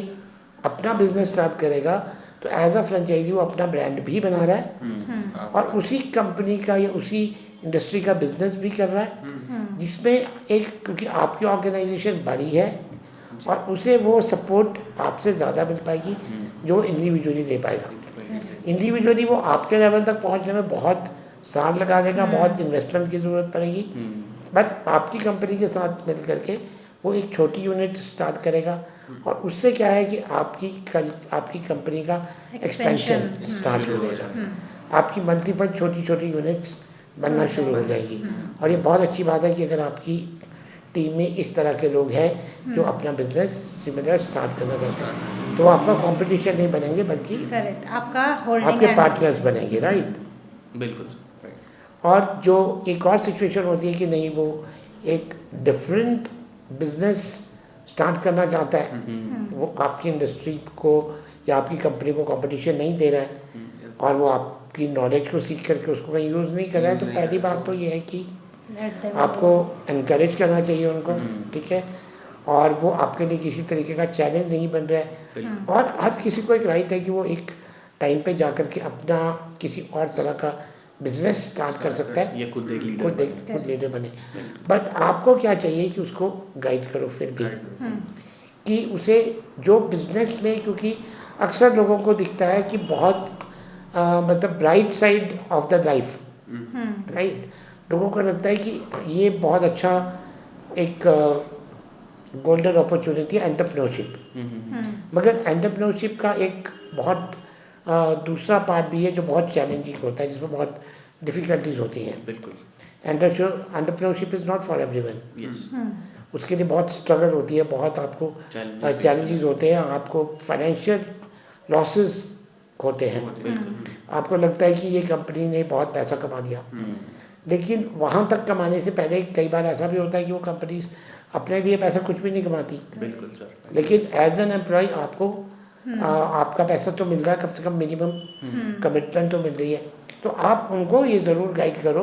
अपना बिजनेस स्टार्ट करेगा तो एज अ फ्रेंचाइजी वो अपना ब्रांड भी बना रहा है और उसी कंपनी का या उसी इंडस्ट्री का बिजनेस भी कर रहा है, जिसमें एक, क्योंकि आपकी ऑर्गेनाइजेशन बड़ी है और उसे वो सपोर्ट आपसे ज़्यादा मिल पाएगी जो इंडिविजुअली ले पाएगा। इंडिविजुअली वो आपके लेवल तक पहुंचने में बहुत साल लगा देगा, बहुत इन्वेस्टमेंट की ज़रूरत पड़ेगी, बट आपकी कंपनी के साथ मिल करके वो एक छोटी यूनिट स्टार्ट करेगा और उससे क्या है कि आपकी कंपनी का एक्सपेंशन स्टार्ट हो जाएगा, आपकी मल्टीपल छोटी छोटी यूनिट्स बनना शुरू हो जाएगी। और ये बहुत अच्छी बात है कि अगर आपकी टीम में इस तरह के लोग हैं जो अपना बिजनेस सिमिलर स्टार्ट करना चाहते हैं तो वो आपका कंपटीशन नहीं बनेंगे बल्कि करेक्ट, आपका होल्डिंग आपके पार्टनर्स बनेंगे, राइट। बिल्कुल। और जो एक और सिचुएशन होती है कि नहीं वो एक डिफरेंट बिजनेस स्टार्ट करना चाहता है, वो आपकी इंडस्ट्री को या आपकी कंपनी को कंपटीशन नहीं दे रहा है और वो आपकी नॉलेज को सीख करके उसको कहीं यूज़ नहीं कर रहा है, तो पहली बात तो ये है कि आपको एनकरेज करना चाहिए उनको, ठीक है, और वो आपके लिए किसी तरीके का चैलेंज नहीं बन रहा है। और हर किसी को एक राइट है कि वो एक टाइम पे जाकर के अपना किसी और तरह का बिजनेस स्टार्ट कर सकता है, ये खुद लीडर बने। बट आपको क्या चाहिए कि उसको गाइड करो फिर भी कि उसे जो बिजनेस में, क्योंकि अक्सर लोगों को दिखता है कि बहुत मतलब bright side of the life, right, लोगों को लगता है कि ये बहुत अच्छा एक गोल्डन अपॉर्चुनिटी है एंटरप्रेन्योरशिप, मगर एंटरप्रेन्योरशिप का एक बहुत दूसरा पार्ट भी है जो बहुत चैलेंजिंग होता है, जिसमें बहुत डिफ़िकल्टीज होती हैं। बिल्कुल। Entrepreneurship is not for everyone, उसके लिए बहुत स्ट्रगल होती है, बहुत आपको चैलेंजेस होते हैं, आपको फाइनेंशियल लॉसेस होते हैं, आपको लगता है कि ये कंपनी ने बहुत पैसा कमा लिया, लेकिन वहाँ तक कमाने से पहले कई बार ऐसा भी होता है कि वो कंपनीज अपने लिए पैसा कुछ भी नहीं कमाती। बिल्कुल सर। लेकिन एज एन एम्प्लॉय आपको आपका पैसा तो मिल रहा है, कम से कम मिनिमम कमिटमेंट तो मिल रही है, तो आप उनको ये ज़रूर गाइड करो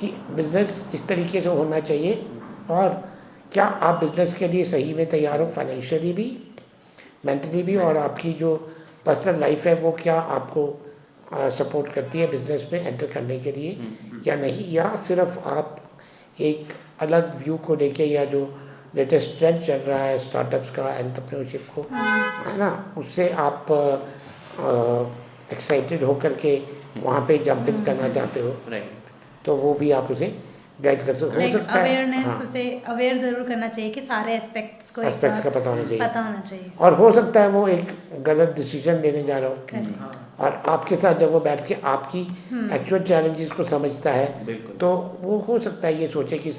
कि बिज़नेस इस तरीके से होना चाहिए और क्या आप बिज़नेस के लिए सही में तैयार हो, फाइनेंशियली भी, मेंटली भी, और आपकी जो पर्सनल लाइफ है वो क्या आपको सपोर्ट करती है बिजनेस में एंटर करने के लिए या नहीं, या सिर्फ आप एक अलग व्यू को लेके, या जो लेटेस्ट ट्रेंड चल रहा है स्टार्टअप्स का, एंटरप्रेन्योरशिप को, है ना, उससे आप एक्साइटेड होकर के वहाँ पे जंप इन करना चाहते हो, राइट, तो वो भी आप उसे गाइड कर सकते हो सकता है। अवेयरनेस, उसे अवेयर ज़रूर करना चाहिए कि सारे एस्पेक्ट्स को एस्पेक्ट्स का पता होना चाहिए, और हो सकता है वो एक गलत डिसीजन लेने जा रहा हो और आपके साथ जब वो बैठ के आपकी एक्चुअल चैलेंजेस को समझता है तो वो हो सकता है ये सोचे कि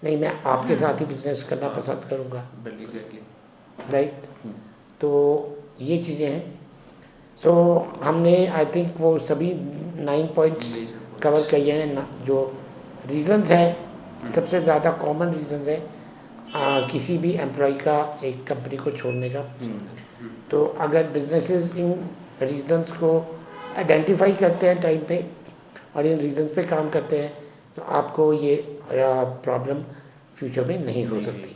नहीं, मैं आपके साथ ही बिजनेस करना पसंद करूँगा, राइट। तो ये चीज़ें हैं। सो हमने आई थिंक वो सभी 9 पॉइंट्स कवर किए हैं जो रीज़न्स हैं, सबसे ज़्यादा कॉमन रीज़न्स है किसी भी एम्प्लॉय का एक कंपनी को छोड़ने का। तो अगर बिजनेसेस इन रीज़न्स को आइडेंटिफाई करते हैं टाइम पे और इन रीज़न्स पे काम करते हैं तो आपको ये प्रॉब्लम फ्यूचर में नहीं हो सकती।